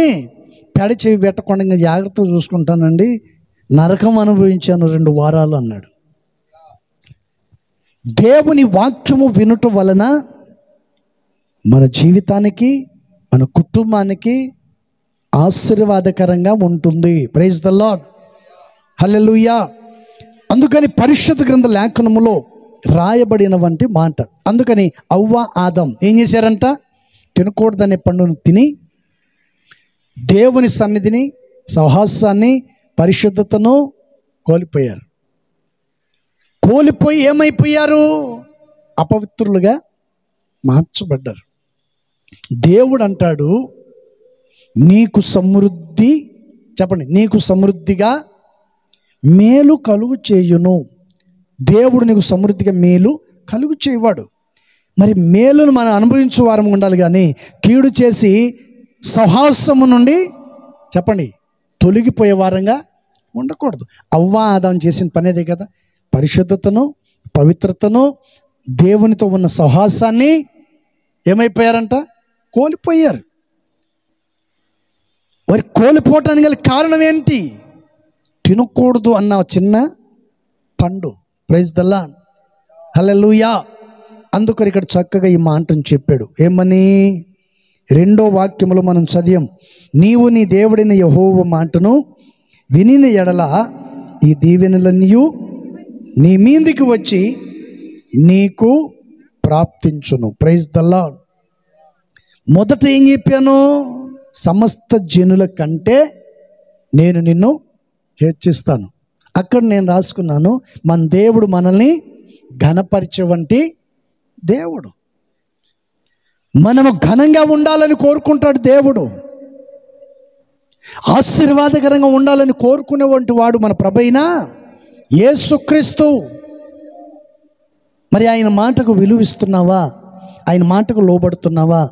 పెడచెవి పెట్టకుండా ఇంకా జాగ్రత్తగా చూసుకుంటానండి, నరకం అనుభవించాను 2 వారాలు అన్నాడు. దేవుని వాక్యము వినుట వలన మన జీవితానికి, మన కుటుంబానికి ఆశీర్వాదకరంగా ఉంటుంది. Praise the lord. హల్లెలూయా. అందుకని పరిశుద్ధ గ్రంథ లేఖనములో రాయబడిన వంటి మాట. అందుకని అవ్వ ఆదం ఏం చేశారంట? తినకూడదనే పండును తిని దేవుని సన్నిధిని, సహవాసాన్ని, పరిశుద్ధతను కోల్పోయారు. కోల్పోయి ఏమైపోయారు? అపవిత్రులుగా మార్చబడ్డారు. దేవుడు అంటాడు, నీకు సమృద్ధి, చెప్పండి, నీకు సమృద్ధిగా మేలు కలుగు చేయును. దేవుడు నీకు సమృద్ధిగా మేలు కలుగు చేయవాడు. మరి మేలును మనం అనుభవించే వారం ఉండాలి కానీ కీడు చేసి సహవాసము నుండి చెప్పండి తొలగిపోయే వారంగా ఉండకూడదు. అవ్వ ఆదాం చేసిన పని అదే కదా. పరిశుద్ధతను, పవిత్రతను, దేవునితో ఉన్న సహవాసాన్ని ఏమైపోయారంట? కోల్పోయారు. వారి కోల్పోవటానికి గల కారణం ఏంటి? తినకూడదు అన్న చిన్న పండు. Praise the lord, hallelujah. అందుకని ఇక్కడ చక్కగా ఈ మాటను చెప్పాడు. ఏమని? 2వ వాక్యములో మనం చదివాం, నీవు నీ దేవుడైన యెహోవా మాటను వినిన ఎడల ఈ దీవెనలన్నీ నీ మీదికి వచ్చి నీకు ప్రాప్తించును. Praise the lord. మొదట ఏం చెప్పాను? సమస్త జనుల కంటే నేను నిన్ను హెచ్చిస్తాను. అక్కడ నేను రాసుకున్నాను, మన దేవుడు మనల్ని ఘనపరిచే వంటి దేవుడు. మనము ఘనంగా ఉండాలని కోరుకుంటాడు దేవుడు. ఆశీర్వాదకరంగా ఉండాలని కోరుకునేవంటి వాడు మన ప్రభువైన యేసుక్రీస్తు. మరి ఆయన మాటకు విలువిస్తున్నావా? ఆయన మాటకు లోబడుతున్నావా?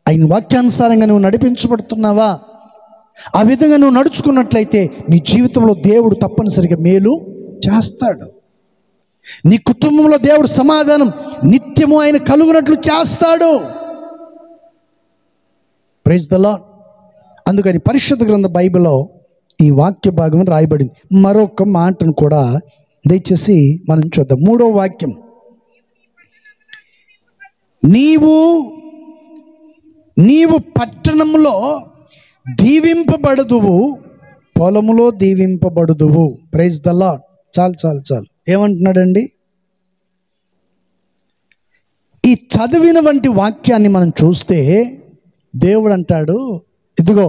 ఆయన వాక్యానుసారంగా నువ్వు నడిపించబడుతున్నావా? ఆ విధంగా నువ్వు నడుచుకున్నట్లయితే నీ జీవితంలో దేవుడు తప్పనిసరిగా మేలు చేస్తాడు. నీ కుటుంబంలో దేవుడు సమాధానం నిత్యము ఆయన కలుగునట్లు చేస్తాడు. Praise the lord. అందుకని పరిశుద్ధ గ్రంథ బైబిల్లో ఈ వాక్య భాగం రాయబడింది. మరొక మాటను కూడా దయచేసి మనం చూద్దాం. 3వ వాక్యం, నీవు పట్టణంలో దీవింపబడుదువు, పొలములో దీవింపబడుదువు. Praise the lord. చాలు చాలు చాలు. ఏమంటున్నాడండి? ఈ చదివిన వంటి వాక్యాన్ని మనం చూస్తే దేవుడు అంటాడు, ఇదిగో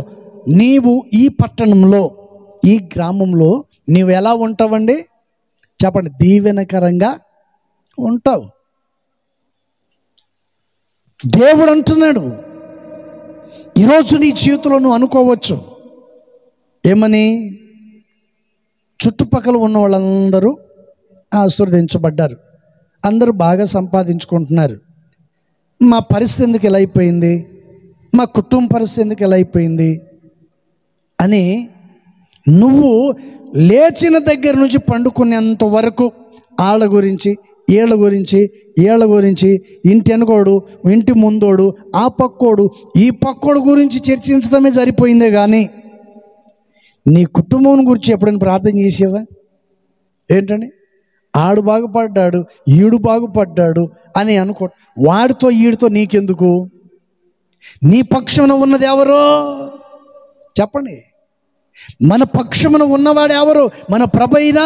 నీవు ఈ పట్టణంలో, ఈ గ్రామంలో నీవు ఎలా ఉంటావండి? చెప్పండి. దీవెనకరంగా ఉంటావు. దేవుడు అంటున్నాడు. ఈరోజు నీ జీవితంలో నువ్వు అనుకోవచ్చు, ఏమని? చుట్టుపక్కల ఉన్న వాళ్ళందరూ ఆశీర్వదించబడ్డారు, అందరూ బాగా సంపాదించుకుంటున్నారు, మా పరిస్థితి ఎందుకు ఎలా అయిపోయింది, మా కుటుంబ పరిస్థితి ఎందుకు ఎలా అయిపోయింది అని నువ్వు లేచిన దగ్గర నుంచి పండుకునేంత వరకు వాళ్ళ గురించి, వీళ్ళ గురించి, వీళ్ళ గురించి, ఇంటి వెనకోడు, ఇంటి ముందోడు, ఆ పక్కోడు, ఈ పక్కోడు గురించి చర్చించడమే సరిపోయిందే కానీ నీ కుటుంబం గురించి ఎప్పుడైనా ప్రార్థన చేసేవా? ఏంటండి, ఆడు బాగుపడ్డాడు, ఈడు బాగుపడ్డాడు అని అనుకో. వాడితో ఈడితో నీకెందుకు? నీ పక్షమున ఉన్నది ఎవరో చెప్పండి. మన పక్షమున ఉన్నవాడు ఎవరు? మన ప్రభువైన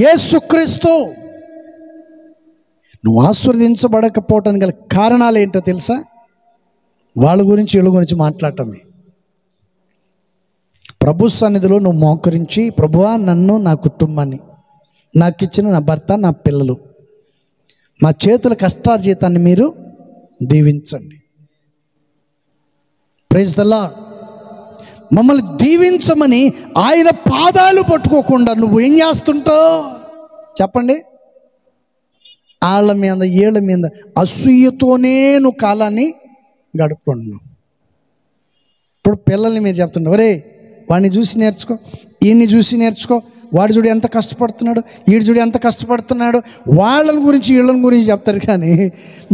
యేసుక్రీస్తు. నువ్వు ఆశీర్వదించబడకపోవటానికి గల కారణాలు ఏంటో తెలుసా? వాళ్ళ గురించి వీళ్ళ గురించి మాట్లాడటమే. ప్రభు సన్నిధిలో నువ్వు మోకరించి, ప్రభువా నన్ను, నా కుటుంబాన్ని, నాకు ఇచ్చిన నా భర్త, నా పిల్లలు, మా చేతుల కష్టార్జితాన్ని మీరు దీవించండి. Praise the lord. మమ్మల్ని దీవించమని ఆయన పాదాలు పట్టుకోకుండా నువ్వు ఏం చేస్తుంటావు చెప్పండి? వాళ్ళ మీద, వీళ్ళ మీద అసూయతోనే నువ్వు కాలాన్ని గడుపుకుంటున్నావు. ఇప్పుడు పిల్లల్ని మీరు చెప్తుంటారు, ఒరే వాడిని చూసి నేర్చుకో, ఈయన్ని చూసి నేర్చుకో, వాడు చూడు ఎంత కష్టపడుతున్నాడు, వీడు చూడు ఎంత కష్టపడుతున్నాడు, వాళ్ళని గురించి వీళ్ళని గురించి చెప్తారు కానీ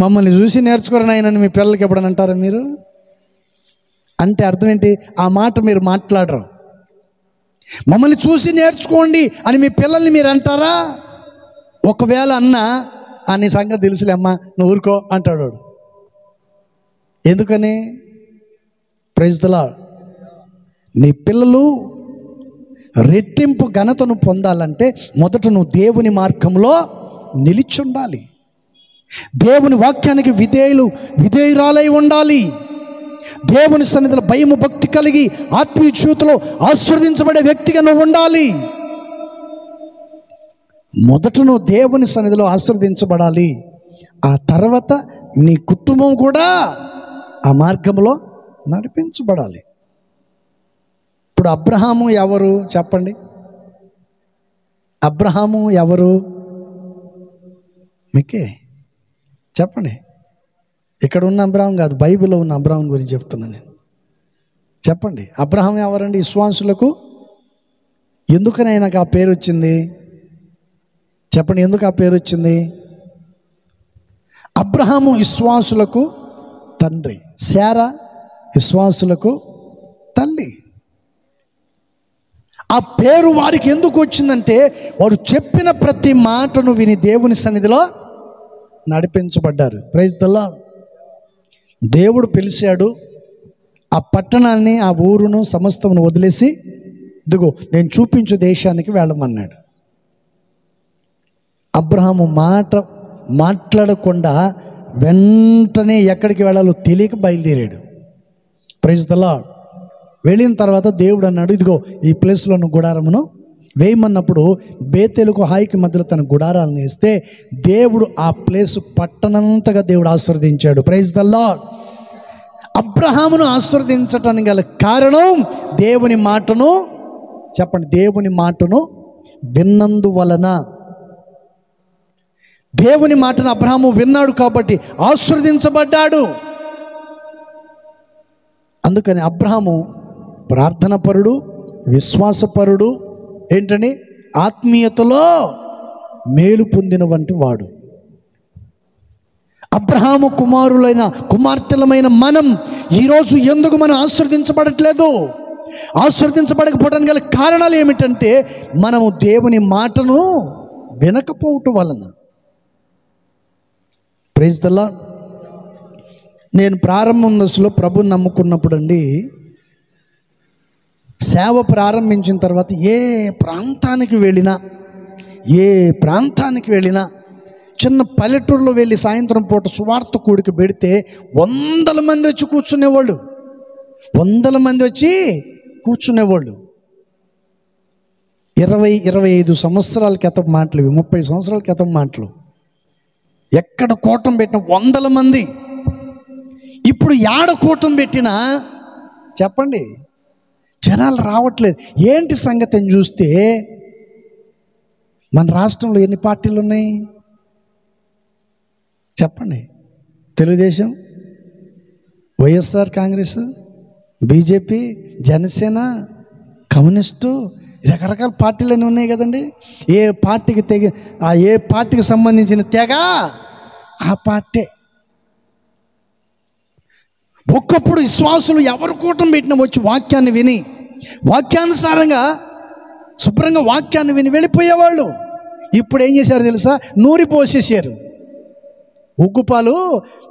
మమ్మల్ని చూసి నేర్చుకోరు నాయనని మీ పిల్లలకి ఎప్పుడని అంటారా మీరు? అంటే అర్థం ఏంటి? ఆ మాట మీరు మాట్లాడరు. మమ్మల్ని చూసి నేర్చుకోండి అని మీ పిల్లల్ని మీరు అంటారా? ఒకవేళ అన్నా నీ సంగతి తెలుసులే అమ్మా, నువ్వు ఊరుకో అంటాడు వాడు. ఎందుకని? Praise the lord. నీ పిల్లలు రెట్టింపు ఘనతను పొందాలంటే మొదట నువ్వు దేవుని మార్గంలో నిలిచుండాలి. దేవుని వాక్యానికి విధేయురాలై ఉండాలి. దేవుని సన్నిధిలో భయము భక్తి కలిగి ఆత్మీయ జీవితంలో ఆశీర్వదించబడే వ్యక్తిగా నువ్వు ఉండాలి. మొదట నువ్వు దేవుని సన్నిధిలో ఆశీర్వదించబడాలి. ఆ తర్వాత నీ కుటుంబం కూడా ఆ మార్గంలో నడిపించబడాలి. ఇప్పుడు అబ్రహాము ఎవరు చెప్పండి? అబ్రహాము ఎవరు మీకే చెప్పండి. ఇక ఇక్కడ ఉన్న అబ్రహాం కాదు, బైబిల్లో ఉన్న అబ్రహాం గురించి చెప్తున్నాను నేను. చెప్పండి, అబ్రహాం ఎవరండి? విశ్వాసులకు ఎందుకని ఆయనకు ఆ పేరు వచ్చింది? చెప్పండి, ఎందుకు ఆ పేరు వచ్చింది? అబ్రహాము విశ్వాసులకు తండ్రి, శారా విశ్వాసులకు తల్లి. ఆ పేరు వారికి ఎందుకు వచ్చిందంటే వారు చెప్పిన ప్రతి మాటను విని దేవుని సన్నిధిలో నడిపించబడ్డారు. Praise the lord. దేవుడు పిలిచాడు, ఆ పట్టణాన్ని, ఆ ఊరును, సమస్తమును వదిలేసి ఇదిగో నేను చూపించు దేశానికి వెళ్ళమన్నాడు. అబ్రహాము మాట్లాడకుండా వెంటనే ఎక్కడికి వెళ్ళాలో తెలియక బయలుదేరాడు. Praise the lord. వెళ్ళిన తర్వాత దేవుడు అన్నాడు, ఇదిగో ఈ ప్లేస్లో నువ్వు గుడారమును వేయమన్నప్పుడు బేతేలుకు హాయికి మధ్యలో తన గుడారాలను వేస్తే దేవుడు ఆ ప్లేస్ పట్టణంతగా దేవుడు ఆశీర్వదించాడు. Praise the lord. అబ్రహామును ఆశీర్వదించటానికి గల కారణం దేవుని మాటను, చెప్పండి, దేవుని మాటను విన్నందువలన. దేవుని మాటను అబ్రహాము విన్నాడు కాబట్టి ఆశీర్వదించబడ్డాడు. అందుకని అబ్రహాము ప్రార్థనపరుడు, విశ్వాసపరుడు, ఏంటని ఆత్మీయతలో మేలు పొందిన వంటి వాడు. అబ్రహాము కుమార్తెలమైన మనం ఈరోజు ఎందుకు మనం ఆశీర్వదించబడట్లేదు? ఆశీర్వదించబడకపోవడానికి గల కారణాలు ఏమిటంటే మనము దేవుని మాటను వినకపోవటం వలన. Praise the lord. నేను ప్రారంభం దశలో ప్రభుని నమ్ముకున్నప్పుడు అండి, సేవ ప్రారంభించిన తర్వాత ఏ ప్రాంతానికి వెళ్ళినా చిన్న పల్లెటూరులో వెళ్ళి సాయంత్రం పూట సువార్త కూడిక పెడితే 100 మంది వచ్చి కూర్చునేవాళ్ళు. 100 మంది వచ్చి కూర్చునేవాళ్ళు. 20-25 సంవత్సరాల క్రితం మాటలు ఇవి, 30 సంవత్సరాల క్రితం మాటలు. ఎక్కడ కూటం పెట్టిన 100 మంది. ఇప్పుడు యాడ కూటం పెట్టినా చెప్పండి జనాలు రావట్లేదు. ఏంటి సంగతి అని చూస్తే మన రాష్ట్రంలో ఎన్ని పార్టీలు ఉన్నాయి చెప్పండి? తెలుగుదేశం, వైఎస్ఆర్ కాంగ్రెస్, బీజేపీ, జనసేన, కమ్యూనిస్టు, రకరకాల పార్టీలన్నీ ఉన్నాయి కదండి. ఏ పార్టీకి సంబంధించిన తెగ ఆ పార్టీ. ఒక్కప్పుడు విశ్వాసులు ఎవరు కూటం పెట్టినా వచ్చి వాక్యాన్ని విని వాక్యానుసారంగా శుభ్రంగా వాక్యాన్ని విని వెళ్ళిపోయేవాళ్ళు. ఇప్పుడు ఏం చేశారు తెలుసా? నూరి పోసేసారు. ఉగ్గుపాలు,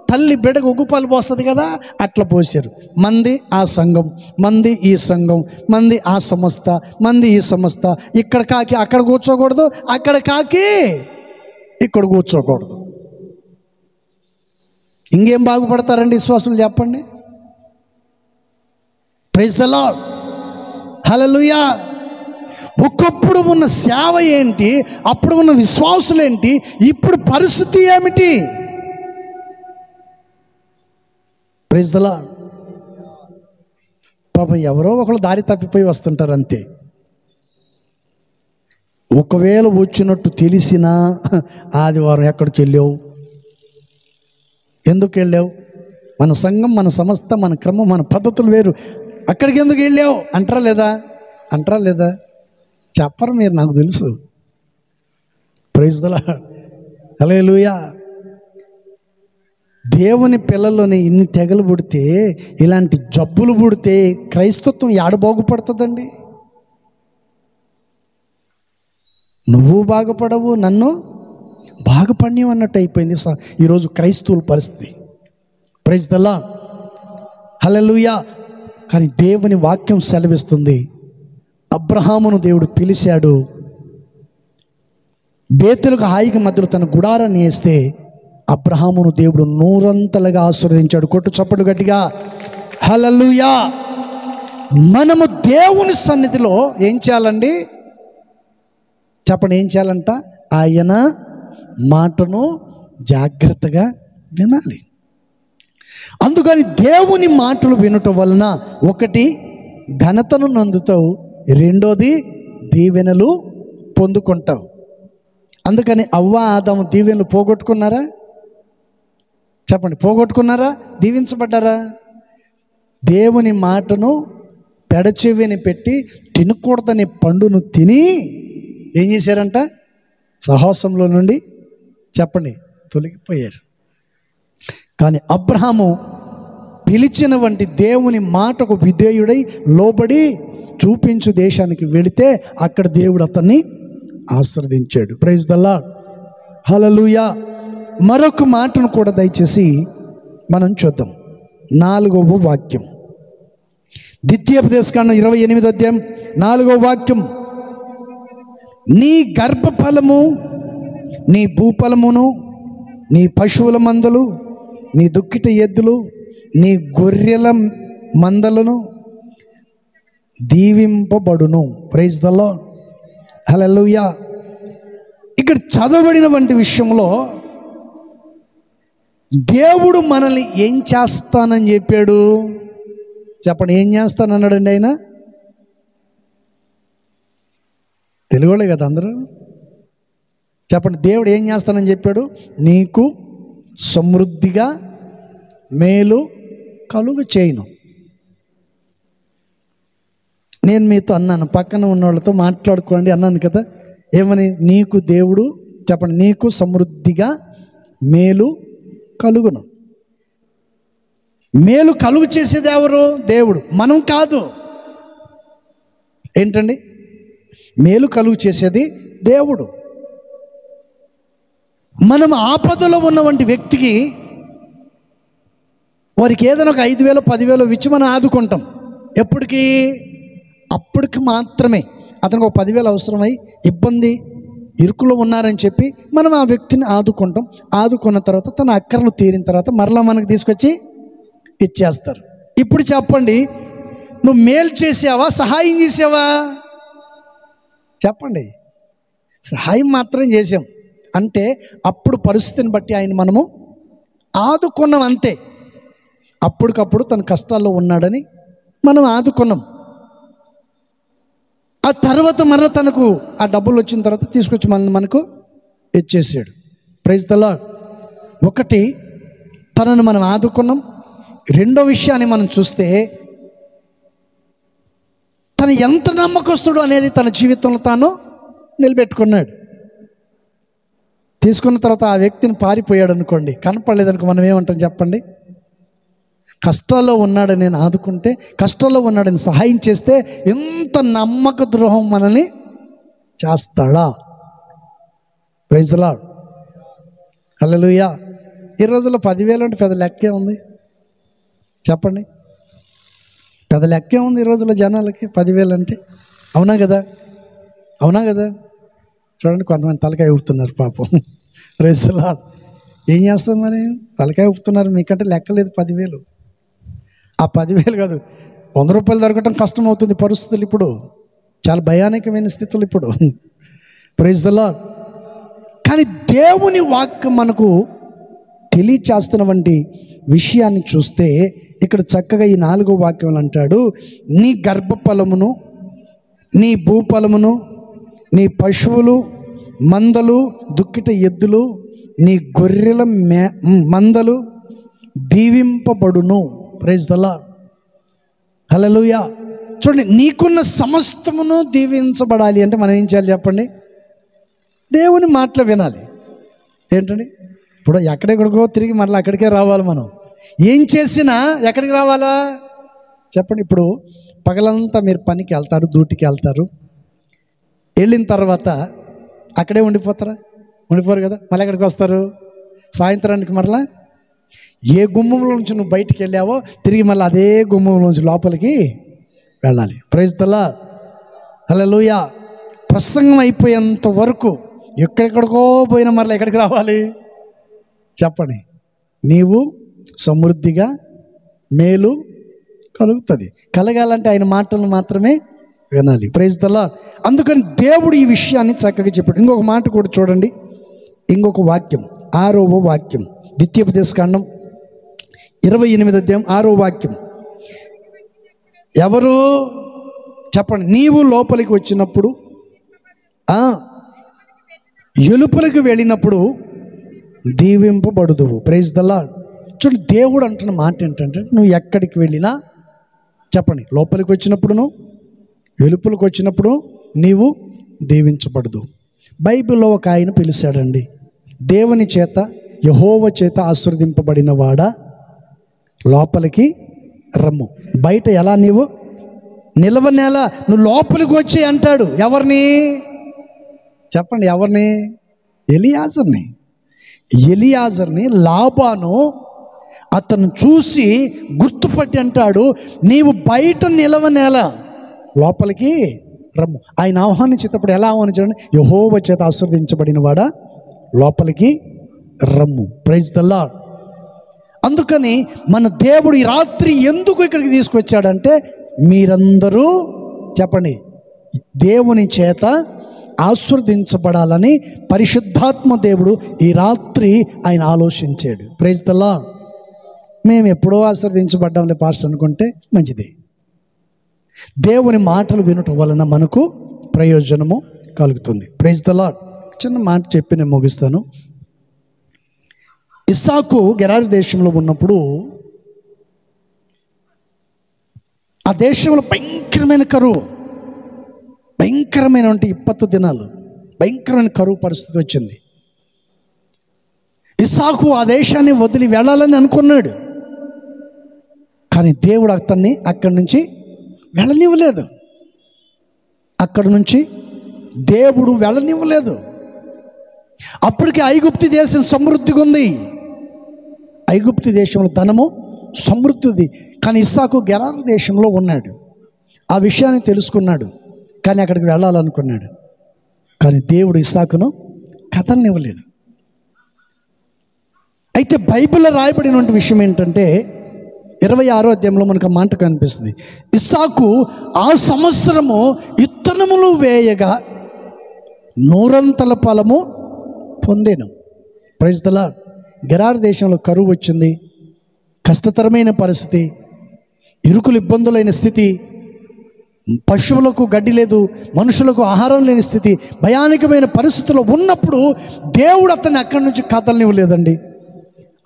తల్లి బిడ్డకు ఉగ్గుపాలు పోస్తుంది కదా, అట్లా పోసారు. మంది ఆ సంఘం, మంది ఈ సంఘం, మంది ఆ సంస్థ, మంది ఈ సంస్థ. ఇక్కడ కాకి అక్కడ కూర్చోకూడదు, అక్కడ కాకి ఇక్కడ కూర్చోకూడదు. ఇంకేం బాగుపడతారండి విశ్వాసులు చెప్పండి? Praise the lord. హల్లెలూయా. ఒకప్పుడు ఉన్న సేవ ఏంటి, అప్పుడు ఉన్న విశ్వాసులు ఏంటి, ఇప్పుడు పరిస్థితి ఏమిటి? Praise the lord. పాపం ఎవరో ఒకళ్ళు దారి తప్పిపోయి వస్తుంటారు అంతే. ఒకవేళ వచ్చినట్టు తెలిసినా ఆదివారం ఎక్కడికి వెళ్ళావు, ఎందుకు వెళ్ళావు, మన సంఘం, మన సంస్థ, మన క్రమం, మన పద్ధతులు వేరు, అక్కడికి ఎందుకు వెళ్ళావు అంటారా లేదా? చెప్పరు మీరు, నాకు తెలుసు. Praise the lord. హల్లెలూయా. దేవుని పిల్లల్లోనే ఇన్ని తెగలు పుడితే, ఇలాంటి జబ్బులు పుడితే క్రైస్తత్వం యాడ బాగుపడుతుందండి? నువ్వు బాగుపడవు, నన్ను బాగుపడినవు అన్నట్టు అయిపోయింది ఈరోజు క్రైస్తవుల పరిస్థితి. Praise the lord. హల్లెలూయా. కానీ దేవుని వాక్యం సెలవిస్తుంది, అబ్రహామును దేవుడు పిలిచాడు, బేతేలుకు హాయికి మధ్యలో తన గుడారాన్ని వేస్తే అబ్రహామును దేవుడు 100 ఆశీర్వదించాడు. కొట్టు చప్పట్లు గట్టిగా. హల్లెలూయా. మనము దేవుని సన్నిధిలో ఏం చేయాలండి చెప్పండి? ఏం చేయాలంట? ఆయన మాటను జాగ్రత్తగా వినాలి. అందుకని దేవుని మాటలు వినటం వలన ఒకటి ఘనతను నందుతావు, రెండోది దీవెనలు పొందుకుంటావు. అందుకని అవ్వ ఆదాము దీవెనలు పోగొట్టుకున్నారా? చెప్పండి, పోగొట్టుకున్నారా? దీవించబడ్డారా? దేవుని మాటను పెడచెవిని పెట్టి తినకూడదనే పండును తిని ఏం చేశారంట? సాహసంలో నుండి చెప్పండి తొలగిపోయారు. కానీ అబ్రహాము పిలిచిన వంటి దేవుని మాటకు విధేయుడై లోబడి చూపించు దేశానికి వెళితే అక్కడ దేవుడు అతన్ని ఆశీర్వదించాడు. ప్రైజ్ ద లార్డ్, హల్లెలూయా. మరొక మాటను కూడా దయచేసి మనం చూద్దాం. 4వ వాక్యం, ద్వితీయోపదేశకాండం 28వ అధ్యాయం 4వ వాక్యం. నీ గర్భఫలము, నీ భూఫలమును, నీ పశువుల మందలు, నీ దుక్కిట ఎద్దులు, నీ గొర్రెల మందలను దీవింపబడును. Praise the lord, hallelujah. ఇక్కడ చదవబడిన వంటి విషయంలో దేవుడు మనల్ని ఏం చేస్తానని చెప్పాడు? చెప్పండి, ఏం చేస్తానన్నాడండి ఆయన? తెలుగులే కదా అందరూ? చెప్పండి, దేవుడు ఏం చేస్తానని చెప్పాడు? నీకు సమృద్ధిగా మేలు కలుగు చేయను. నేను మీతో అన్నాను, పక్కన ఉన్న వాళ్ళతో మాట్లాడుకోండి అన్నాను కదా. ఏమని? నీకు దేవుడు, చెప్పండి, నీకు సమృద్ధిగా మేలు కలుగును. మేలు కలుగు చేసేది ఎవరు? దేవుడు, మనం కాదు. ఏంటండి? మేలు కలుగు చేసేది దేవుడు. మనం ఆపదలో ఉన్నటువంటి వ్యక్తికి వారికి ఏదైనా ఒక 5,000 10,000 ఇచ్చి మనం ఆదుకుంటాం. ఎప్పటికీ? అప్పటికి మాత్రమే. అతనికి ఒక 10,000 అవసరమై ఇబ్బంది ఇరుకులో ఉన్నారని చెప్పి మనం ఆ వ్యక్తిని ఆదుకుంటాం. ఆదుకున్న తర్వాత తన అక్కర్లు తీరిన తర్వాత మరలా మనకు తీసుకొచ్చి ఇచ్చేస్తారు. ఇప్పుడు చెప్పండి, నువ్వు మేలు చేసావా, సహాయం చేసావా? చెప్పండి. సహాయం మాత్రం చేసాం. అంటే అప్పుడు పరిస్థితిని బట్టి ఆయన మనము ఆదుకున్నాం అంతే. అప్పటికప్పుడు తన కష్టాల్లో ఉన్నాడని మనం ఆదుకున్నాం. ఆ తర్వాత మరలా తనకు ఆ డబ్బులు వచ్చిన తర్వాత తీసుకొచ్చి మనకు ఇచ్చేసాడు. Praise the lord. ఒకటి, తనను మనం ఆదుకున్నాం. రెండో విషయాన్ని మనం చూస్తే తను ఎంత నమ్మకస్తుడు అనేది తన జీవితంలో తాను నిలబెట్టుకున్నాడు. తీసుకున్న తర్వాత ఆ వ్యక్తిని పారిపోయాడు అనుకోండి, కనపడలేదనుకో, మనం ఏమంటాం చెప్పండి? కష్టాల్లో ఉన్నాడని నేను ఆదుకుంటే, కష్టాల్లో ఉన్నాడని సహాయం చేస్తే ఎంత నమ్మక ద్రోహం మనల్ని చేస్తాడా? Praise the lord, hallelujah. ఈ రోజుల్లో 10,000 అంటే పెద్ద లెక్కే ఉంది. చెప్పండి, పెద్ద లెక్కే ఉంది ఈ రోజుల్లో జనాలకి 10,000 అంటే. అవునా కదా? అవునా కదా? చూడండి, కొంతమంది తలకాయ ఊపుతున్నారు పాపం. Praise the lord. ఏం చేస్తాం మరి? తలకాయ ఊపుతున్నారు. మీకంటే లెక్కలేదు 10,000. ఆ 10,000 కాదు, 100 రూపాయలు దొరకటం కష్టం అవుతుంది పరిస్థితులు ఇప్పుడు. చాలా భయానకమైన స్థితులు ఇప్పుడు. Praise the lord. కానీ దేవుని వాక్యం మనకు తెలియచేస్తున్నటువంటి విషయాన్ని చూస్తే ఇక్కడ చక్కగా ఈ 4వ వాక్యం అంటాడు, నీ గర్భఫలమును, నీ భూఫలమును, నీ పశువులు మందలు, దుక్కిట ఎద్దులు, నీ గొర్రెల మందలు దీవింపబడును. Praise the lord, hallelujah. చూడండి, నీకున్న సమస్తమును దీవించబడాలి అంటే మనం ఏం చేయాలి చెప్పండి? దేవుని మాటలు వినాలి. ఏంటండి? ఇప్పుడు ఎక్కడెక్కడికో తిరిగి మళ్ళీ అక్కడికే రావాలి. మనం ఏం చేసినా ఎక్కడికి రావాలా చెప్పండి? ఇప్పుడు పగలంతా మీరు పనికి వెళ్తారు, డ్యూటీకి వెళ్తారు. వెళ్ళిన తర్వాత అక్కడే ఉండిపోతారా? ఉండిపోరు కదా. మళ్ళీ ఎక్కడికి వస్తారు? సాయంత్రానికి మరలా ఏ గుమ్మంలో నుంచి నువ్వు బయటికి వెళ్ళావో తిరిగి మళ్ళీ అదే గుమ్మంలో నుంచి లోపలికి వెళ్ళాలి. ప్రైజ్ ది లార్డ్, హల్లెలూయా. ప్రసంగం అయిపోయేంత వరకు ఎక్కడెక్కడికో పోయినా మరలా ఎక్కడికి రావాలి చెప్పండి? నీవు సమృద్ధిగా మేలు కలుగుతుంది. కలగాలంటే ఆయన మాటలను మాత్రమే వినాలి. Praise the lord. అందుకని దేవుడు ఈ విషయాన్ని చక్కగా చెప్పాడు. ఇంకొక మాట కూడా చూడండి, ఇంకొక వాక్యం, 6వ వాక్యం, ద్వితీయోపదేశకాండం 28వ అధ్యాయం 6వ వాక్యం. ఎవరు చెప్పండి? నీవు లోపలికి వచ్చినప్పుడు, ఎలుపలికి వెళ్ళినప్పుడు దీవింపబడుదువు. Praise the lord. చూడు, దేవుడు అంటున్న మాట ఏంటంటే, నువ్వు ఎక్కడికి వెళ్ళినా చెప్పండి, లోపలికి వచ్చినప్పుడును వెలుపలికి వచ్చినప్పుడు నీవు దీవించబడదు. బైబిల్లో ఒక ఆయన పిలిచాడండి, దేవుని చేత యెహోవా చేత ఆశీర్వదింపబడిన వాడా లోపలికి రమ్ము. బయట ఎలా నీవు నిలవనేల, నువ్వు లోపలికి వచ్చి అంటాడు. ఎవరిని చెప్పండి, ఎవరిని? ఎలియాజర్ని లాబాను అతను చూసి గుర్తుపట్టి అంటాడు, నీవు బయట నిలవనేల లోపలికి రమ్ము. ఆయన ఆహ్వానించేటప్పుడు ఎలా ఆహ్వానించాడు? యెహోవా చేత ఆశీర్వదించబడిన వాడా లోపలికి రమ్ము. Praise the lord. అందుకని మన దేవుడు ఈ రాత్రి ఎందుకు ఇక్కడికి తీసుకొచ్చాడంటే, మీరందరూ చెప్పండి, దేవుని చేత ఆశీర్వదించబడాలని పరిశుద్ధాత్మ దేవుడు ఈ రాత్రి ఆయన ఆలోచించాడు. Praise the lord. మేము ఎప్పుడో ఆశీర్వదించబడ్డాంలే పాస్టర్ అనుకుంటే మంచిది. దేవుని మాటలు వినటం వలన మనకు ప్రయోజనము కలుగుతుంది. Praise the lord. చిన్న మాట చెప్పి నేను ముగిస్తాను. ఇస్సాకు గెరారు దేశంలో ఉన్నప్పుడు ఆ దేశంలో భయంకరమైన కరువు, భయంకరమైన 20 దినాలు భయంకరమైన కరువు పరిస్థితి వచ్చింది. ఇస్సాకు ఆ దేశాన్ని వదిలి వెళ్ళాలని అనుకున్నాడు, కానీ దేవుడు అతన్ని అక్కడి నుంచి వెళ్ళనివ్వలేదు. అక్కడి నుంచి దేవుడు వెళ్ళనివ్వలేదు. అప్పటికి ఐగుప్తు దేశం సమృద్ధిగా ఉంది, ఐగుప్తు దేశంలో ధనము సమృద్ధిది. కానీ ఇస్సాకు గెరారు దేశంలో ఉన్నాడు. ఆ విషయాన్ని తెలుసుకున్నాడు, కానీ అక్కడికి వెళ్ళాలనుకున్నాడు. కానీ దేవుడు ఇస్సాకును కథలనివ్వలేదు. అయితే బైబిల్లో రాయబడినటువంటి విషయం ఏంటంటే, 26వ అధ్యాయంలో మనకు ఆ మాట కనిపిస్తుంది. ఇస్సాకు ఆ సంవత్సరము ఇత్తనములు వేయగా 100 ఫలము పొందెను. Praise the lord. గెరారు దేశంలో కరువు వచ్చింది, కష్టతరమైన పరిస్థితి, ఇరుకులు ఇబ్బందులైన స్థితి, పశువులకు గడ్డి లేదు, మనుషులకు ఆహారం లేని స్థితి, భయానకమైన పరిస్థితుల్లో ఉన్నప్పుడు దేవుడు అతన్ని అక్కడి నుంచి కదలనివ్వలేదండి.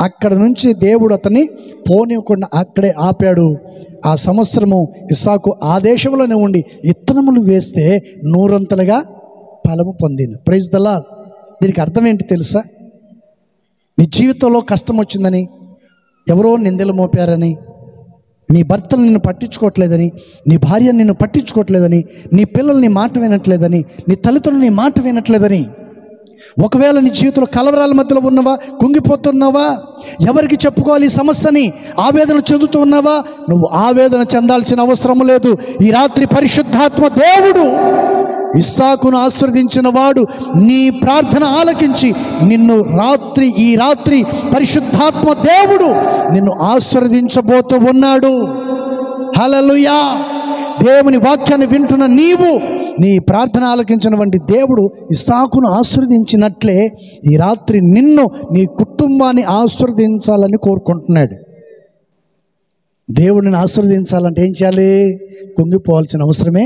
అక్కడ నుంచి దేవుడు అతన్ని పోనివ్వకుండా అక్కడే ఆపాడు. ఆ సంవత్సరము ఇస్సాకు ఆ దేశంలోనే ఉండి ఇత్తనములు వేస్తే 100 ఫలము పొందిను. Praise the lord. దీనికి అర్థం ఏంటి తెలుసా? నీ జీవితంలో కష్టం వచ్చిందని, ఎవరో నిందలు మోపారని, నీ భర్తలు నిన్ను పట్టించుకోవట్లేదని, నీ భార్య నిన్ను పట్టించుకోవట్లేదని, నీ పిల్లలు నీ మాట వినట్లేదని, నీ తల్లిదండ్రులు నీ మాట వినట్లేదని, ఒకవేళ నీ జీవితంలో కలవరాల మధ్యలో ఉన్నవా, కుంగిపోతున్నావా, ఎవరికి చెప్పుకోవాలి ఈ సమస్యని ఆవేదన చెందుతూ ఉన్నావా, నువ్వు ఆవేదన చెందాల్సిన అవసరం లేదు. ఈ రాత్రి పరిశుద్ధాత్మ దేవుడు ఇస్సాకును ఆశీర్వదించిన వాడు నీ ప్రార్థన ఆలకించి నిన్ను ఈ రాత్రి పరిశుద్ధాత్మ దేవుడు నిన్ను ఆశీర్వదించబోతూ ఉన్నాడు. హల్లెలూయా. దేవుని వాక్యాన్ని వింటున్న నీవు నీ ప్రార్థన ఆలకించినటువంటి దేవుడు ఇస్సాకును ఆశీర్వదించినట్లే ఈ రాత్రి నిన్ను, నీ కుటుంబాన్ని ఆశీర్వదించాలని కోరుకుంటున్నాడు. దేవుడిని ఆశీర్వదించాలంటే ఏం చేయాలి? కుంగిపోవాల్సిన అవసరమే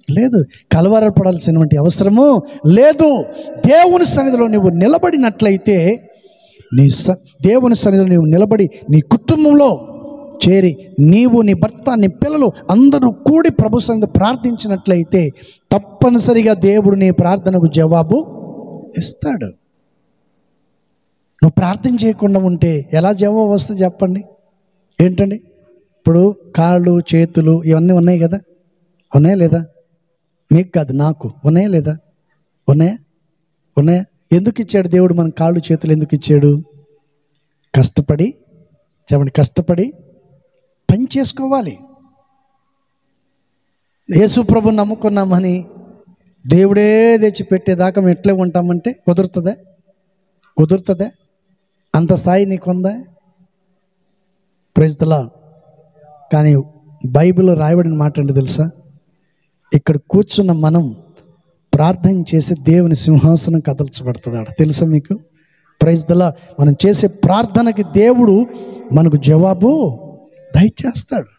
లేదు, కలవరపడాల్సినటువంటి అవసరము లేదు. దేవుని సన్నిధిలో నువ్వు నిలబడినట్లయితే, దేవుని సన్నిధిలో నువ్వు నిలబడి నీ కుటుంబంలో చేరి నీవు, నీ భర్త, నీ పిల్లలు అందరూ కూడి ప్రభు సన్నిధిలో ప్రార్థించినట్లయితే తప్పనిసరిగా దేవుడు నీ ప్రార్థనకు జవాబు ఇస్తాడు. నువ్వు ప్రార్థన చేయకుండా ఉంటే ఎలా జవాబు వస్తుంది చెప్పండి? ఏంటండి? ఇప్పుడు కాళ్ళు చేతులు ఇవన్నీ ఉన్నాయి కదా, ఉన్నాయా లేదా? మీకు కాదు, నాకు ఉన్నాయా లేదా? ఉన్నాయా? ఎందుకు ఇచ్చాడు దేవుడు మన కాళ్ళు చేతులు? ఎందుకు ఇచ్చాడు? కష్టపడి చెప్పండి, కష్టపడి పని చేసుకోవాలి. యేసు ప్రభుని నమ్ముకున్నామని దేవుడే తెచ్చి పెట్టేదాకా మేము ఎట్లే ఉంటామంటే కుదురుతుందా? అంత స్థాయి నీకుందా? Praise the lord. కానీ బైబిల్లో రాయబడిన మాట అంటే తెలుసా? ఇక్కడ కూర్చున్న మనం ప్రార్థన చేసి దేవుని సింహాసనం కదల్చబడుతుంది. తెలుసా మీకు? Praise the lord. మనం చేసే ప్రార్థనకి దేవుడు మనకు జవాబు దయచేస్తాడు.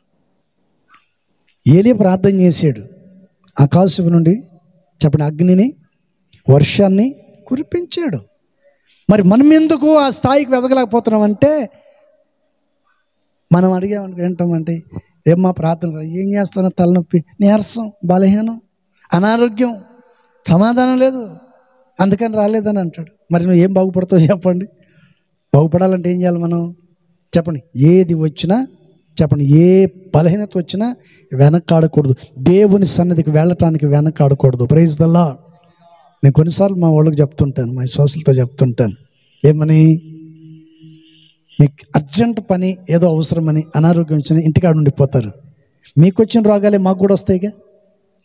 ఏలియా ప్రార్థన చేశాడు, ఆకాశం నుండి చెప్పండి అగ్నిని, వర్షాన్ని కురిపించాడు. మరి మనం ఎందుకు ఆ స్థాయికి ఎదగలేకపోతున్నామంటే మనం అడిగామనుకో ఏంటంటే ఏమ్మా ప్రార్థన, ఏం చేస్తానో తలనొప్పి, నీరసం, బలహీనం, అనారోగ్యం, సమాధానం లేదు, అందుకని రాలేదని అంటాడు. మరి నువ్వు ఏం బాగుపడతావు చెప్పండి? బాగుపడాలంటే ఏం చేయాలి మనం? చెప్పండి. ఏది వచ్చినా చెప్పండి, ఏ బలహీనత వచ్చినా వెనకాడకూడదు. దేవుని సన్నిధికి వెళ్ళటానికి వెనకాడకూడదు. Praise the lord. నేను కొన్నిసార్లు మా వాళ్ళకి చెప్తుంటాను, మా సోదరులతో చెప్తుంటాను, ఏమని, మీకు అర్జెంట్ పని ఏదో అవసరమని అనారోగ్యం వచ్చిన ఇంటికాడ ఉండిపోతారు. మీకు వచ్చిన రోగాలే మాకు కూడా వస్తాయిగా.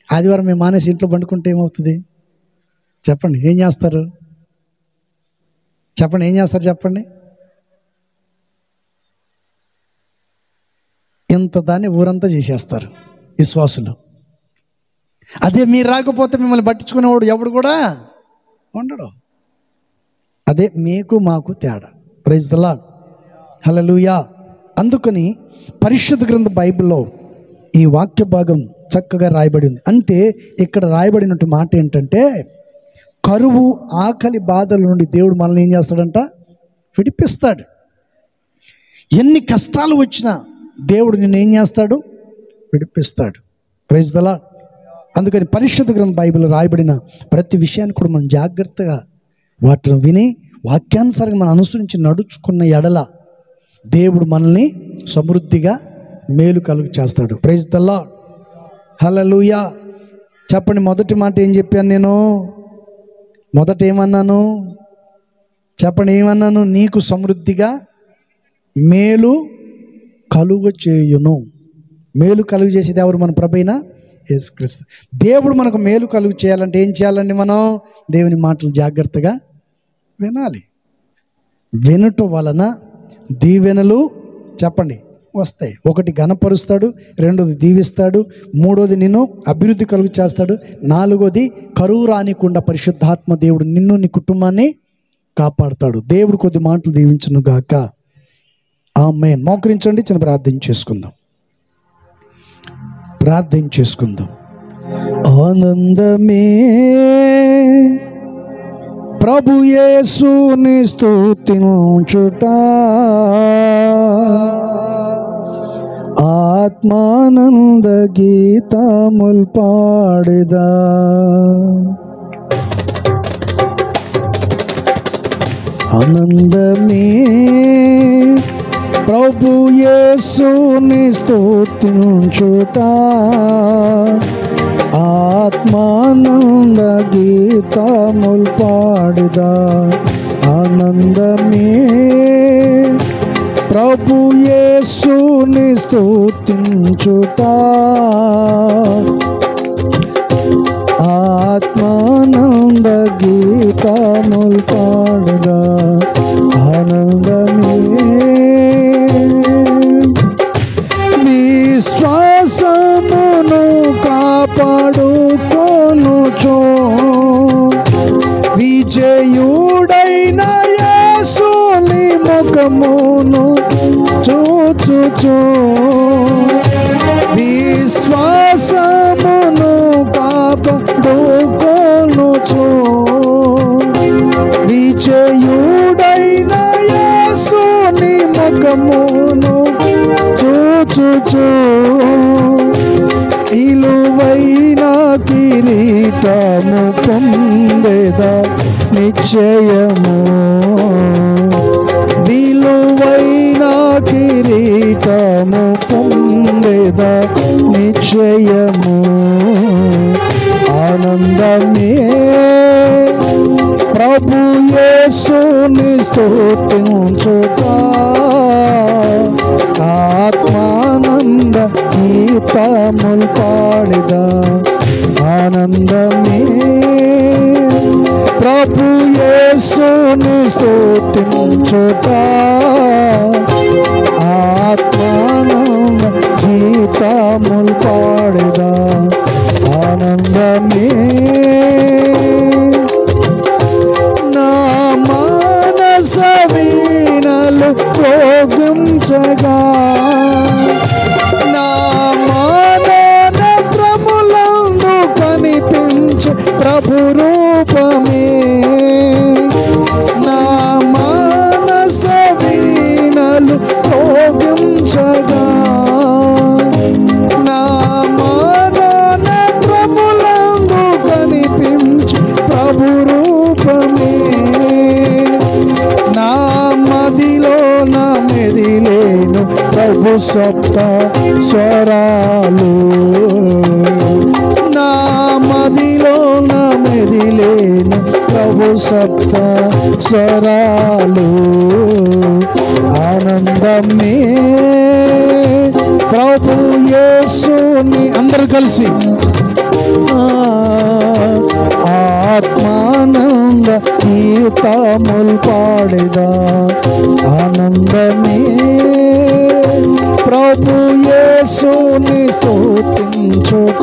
ఆదివారం మేము మానేసి ఇంట్లో పండుకుంటే ఏమవుతుంది చెప్పండి? ఏం చేస్తారు చెప్పండి? ఏం చేస్తారు చెప్పండి? ఇంత దాన్ని ఊరంతా చేసేస్తారు విశ్వాసులు. అదే మీరు రాకపోతే మిమ్మల్ని పట్టించుకునేవాడు ఎవడు కూడా ఉండడు. అదే మీకు మాకు తేడా. Praise the lord. హల్లెలూయా. అందుకని పరిశుద్ధ గ్రంథ బైబిల్లో ఈ వాక్య భాగం చక్కగా రాయబడి ఉంది. అంటే ఇక్కడ రాయబడినట్టు మాట ఏంటంటే, కరువు, ఆకలి బాధల నుండి దేవుడు మనల్ని ఏం చేస్తాడంట? విడిపిస్తాడు. ఎన్ని కష్టాలు వచ్చినా దేవుడు నిన్ను ఏం చేస్తాడు? విడిపిస్తాడు. Praise the lord. అందుకని పరిశుద్ధ గ్రంథ బైబిల్లో రాయబడిన ప్రతి విషయాన్ని కూడా మనం జాగ్రత్తగా వాటిని విని వాక్యానుసారంగా మనం అనుసరించి నడుచుకున్న ఎడల దేవుడు మనల్ని సమృద్ధిగా మేలు కలుగు చేస్తాడు. Praise the lord. హల్లెలూయా. చెప్పండి. మొదటి మాట ఏం చెప్పాను నేను? మొదట ఏమన్నాను చెప్పండి? ఏమన్నాను? నీకు సమృద్ధిగా మేలు కలుగు చేయును. మేలు కలుగు చేసేది ఎవరు? మన ప్రభువైన యేసుక్రీస్తు. దేవుడు మనకు మేలు కలుగు చేయాలంటే ఏం చేయాలండి? మనం దేవుని మాటలు జాగ్రత్తగా వినాలి. వినటం వలన దీవెనలు చెప్పండి వస్తాయి. ఒకటి ఘనపరుస్తాడు, రెండోది దీవిస్తాడు, మూడోది నిన్ను అభివృద్ధి కలుగు చేస్తాడు, నాలుగోది కరువు రానికుండా పరిశుద్ధాత్మ దేవుడు నిన్ను, నీ కుటుంబాన్ని కాపాడుతాడు. దేవుడు కొద్ది మాటలు దీవించును గాక. ఆమేన్. మోకరించండి, చిన్న ప్రార్థన చేసుకుందాం. ప్రార్థన చేసుకుందాం. ఆనందమే ప్రభు యేసుని స్తుతించుట, ఆత్మానంద గీతముల్ పాడెదా. ఆనందమే ప్రభు యేసుని స్తుతించుట, ఆత్మానంద గీతముల్ పాడెదా. ఆనందమే ప్రభు యేసుని స్తుతించుట, ఆత్మానంద గీతముల్ పాడెదా. ఆనందమే విశ్వాసమును కాపాడుకొనుచు, విజయుడైన యేసుని ముఖమును చూచుచు, విశ్వాసమును కాపాడుకొనుచు, విజయుడైన యేసుని ముఖమును చూచుచు, ఇలువైన కిరీటము పొందెదా నిశ్చయము, విలువైన కిరీటము పొందెదా నిశ్చయము. ఆనందమే ప్రభు యేసుని స్తుతించుట, ఆత్మానంద గీతముల్ పాడెదా. ఆనందమే ప్రభు యేసుని స్తుతించుట, ఆత్మానంద గీతముల్ పాడెదా. ఆనందమే నా మానస వీణలు ప్రోగించగా, నా మాననేత్రములందు కనిపించు ప్రభు రూపమే, నా మానస వీణలు ప్రోగించగా, సప్త స్వరాలు నా మదిలో నా మెదిలేను ప్రభు సప్త స్వరాలు ఆనందమే ప్రభు యేసుని అందరూ కలిసి ఆత్మానంద గీతములు పాడేదా ఆనందమే ప్రభు యేసుని స్తుతించుట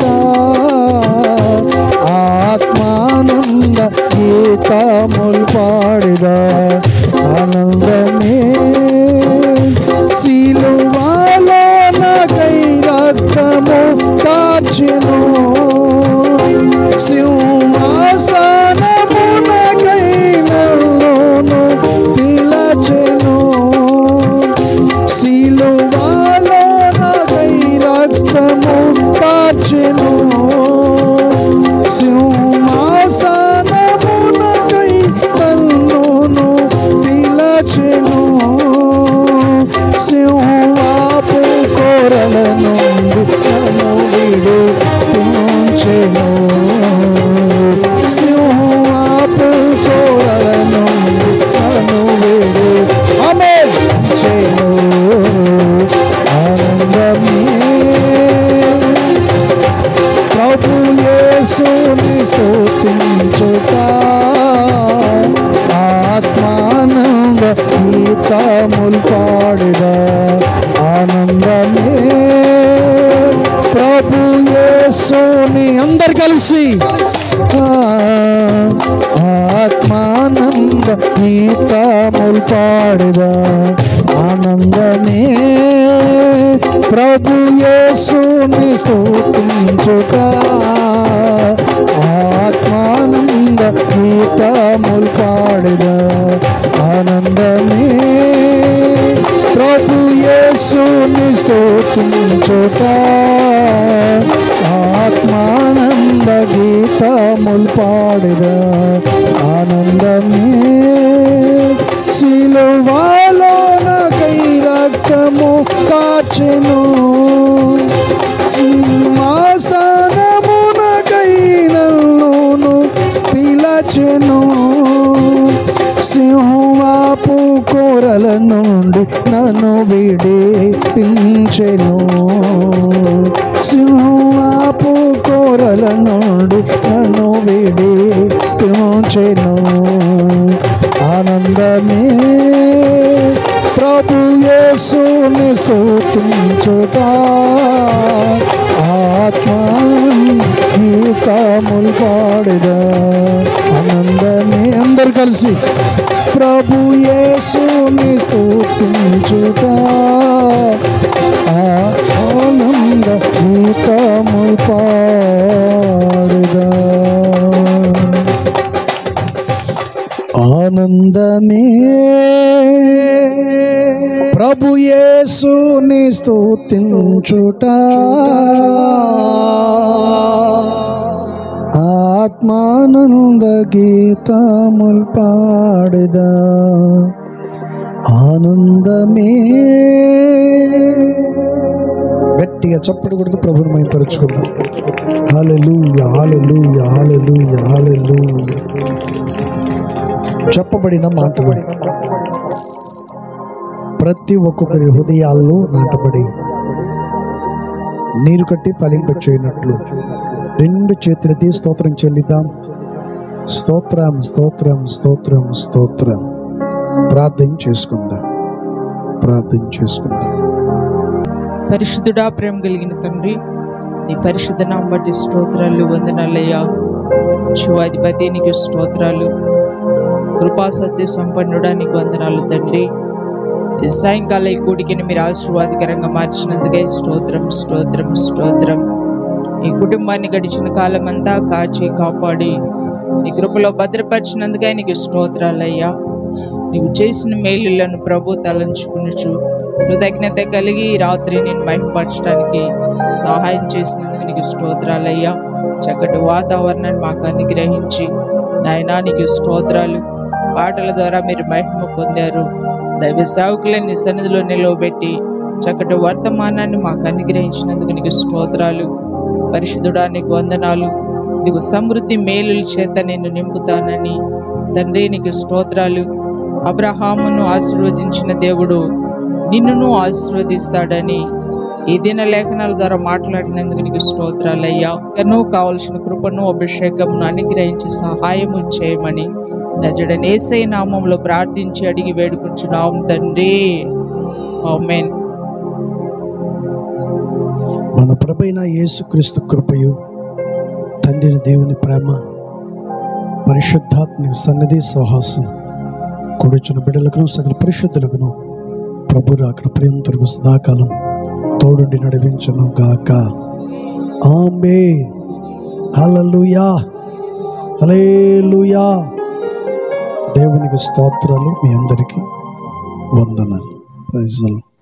ఆత్మానంద గీతములు పాడేదా ఆనందమే సిలువలో నాకై రక్తము కార్చెను సింహాసనమునకై నన్ను పిలచెను సిలువలో నాకై రక్తము కార్చెను సింహాసనమునకై నన్ను పిలచెను సింహాపు కోరల నుండి నన్ను విడిపించెను సింహాపు కోరల నుండి నన్ను విడిపించెను ఆనందమే ప్రభు యేసుని స్తుతించుట ఆత్మానంద గీతములు పాడెదా ఆనందమే ప్రభు యేసుని అందరు కలిసి ఆత్మానంద గీతములు పాడెదా ఆనందమే ప్రభు యేసుని స్తుతించుట ఆత్మానంద గీతములు పాడెదా ఆనందమే ప్రభు యేసుని స్తుతించుట ఆత్మానంద గీతములు పాడెదా ఆనందమే సిలువలో నాకై రక్తము కార్చెను సింహాసనమునకై నన్ను పిలచెను సింహపు కోరల నుండి నన్ను విడిపించెను సింహపు కోరల నుండి నన్ను విడిపించెను ఆనందమే ప్రభు యేసుని స్తుతించుట ఆత్మా గీతములు పాడెదా ఆనందమే అందరు కలిసి ప్రభు యేసుని స్తుతించుట ఆనంద గీతములు పాడెదా ఆనందమే ప్రభు యేసుని స్తుతించుట ఆత్మానంద గీతములు పాడెదా ఆనందమే గట్టిగా చప్పటి కొడుతూ ప్రభుని మహిమపరచుకుందాం హల్లెలూయా హల్లెలూయా హల్లెలూయా హల్లెలూయా చెప్పబడిన మాటలు ప్రతి ఒక్కొక్కరి హృదయాల్లో నాటబడి నీరు కట్టి ఫలింపచేయనట్లు రెండు చేతులెత్తి స్తోత్రం చెల్లిద్దాం స్తోత్రం స్తోత్రం స్తోత్రం స్తోత్రం ప్రార్థన చేసుకుందాం పరిశుద్ధుడా ప్రేమ కలిగిన తండ్రి నీ పరిశుద్ధ నామం బట్టి స్తోత్రాలు వందనాలయ్యా శివాధిపతి నీకు స్తోత్రాలు కృపా సత్య సంపన్నుడా నీకు వందనాలు తండ్రి ఈ సాయంకాల ఈ కూడికిని మీరు ఆశీర్వాదకరంగా మార్చినందుకే స్తోత్రం స్తోత్రం స్తోత్రం ఈ కుటుంబాన్ని గడిచిన కాలం అంతా కాచి కాపాడి నీ కృపలో భద్రపరిచినందుకే నీకు స్తోత్రాలయ్యా నీవు చేసిన మేలులను ప్రభు తలంచుకునుచు కృతజ్ఞత కలిగి ఈ రాత్రి నేను మహిమపరచడానికి సహాయం చేసినందుకు నీకు స్తోత్రాలయ్యా చక్కటి వాతావరణాన్ని మాకు అనుగ్రహించి నాయనా నీకు స్తోత్రాలు పాటల ద్వారా మీరు మహిమ పొందారు దైవ సేవకులని నీ సన్నిధిలో నిలవబెట్టి చక్కటి వర్తమానాన్ని మాకు అనుగ్రహించినందుకు నీకు స్తోత్రాలు. పరిశుద్ధుడా నీకు వందనాలు. నీకు సమృద్ధి మేలుల చేత నేను నింపుతానని తండ్రి నీకు స్తోత్రాలు. అబ్రహామును ఆశీర్వదించిన దేవుడు నిన్నును ఆశీర్వదిస్తాడని ఈ దిన లేఖనాల ద్వారా మాట్లాడినందుకు నీకు స్తోత్రాలయ్యా. ఎన్నో కావలసిన కృపను అభిషేకమును అనుగ్రహించి సహాయము చేయమని నజరుడైన యేసయ్య నామములో ప్రార్థించి అడిగి వేడుకుంటున్నాం తండ్రి. ఆమేన్. మన ప్రభువైన యేసుక్రీస్తు కృపయు, తండ్రి దేవుని ప్రేమ, పరిశుద్ధాత్మ సన్నిధి సహవాసం కూర్చున్న బిడ్డలకును సకల పరిశుద్ధులకును ప్రభు రాకడ ప్రియంతరకు సదాకాలం తోడుండి నడిపించును గాక. ఆమేన్. హల్లెలూయా, హల్లెలూయా. దేవునికి స్తోత్రాలు. మీ అందరికీ వందనాలు. Praise the lord.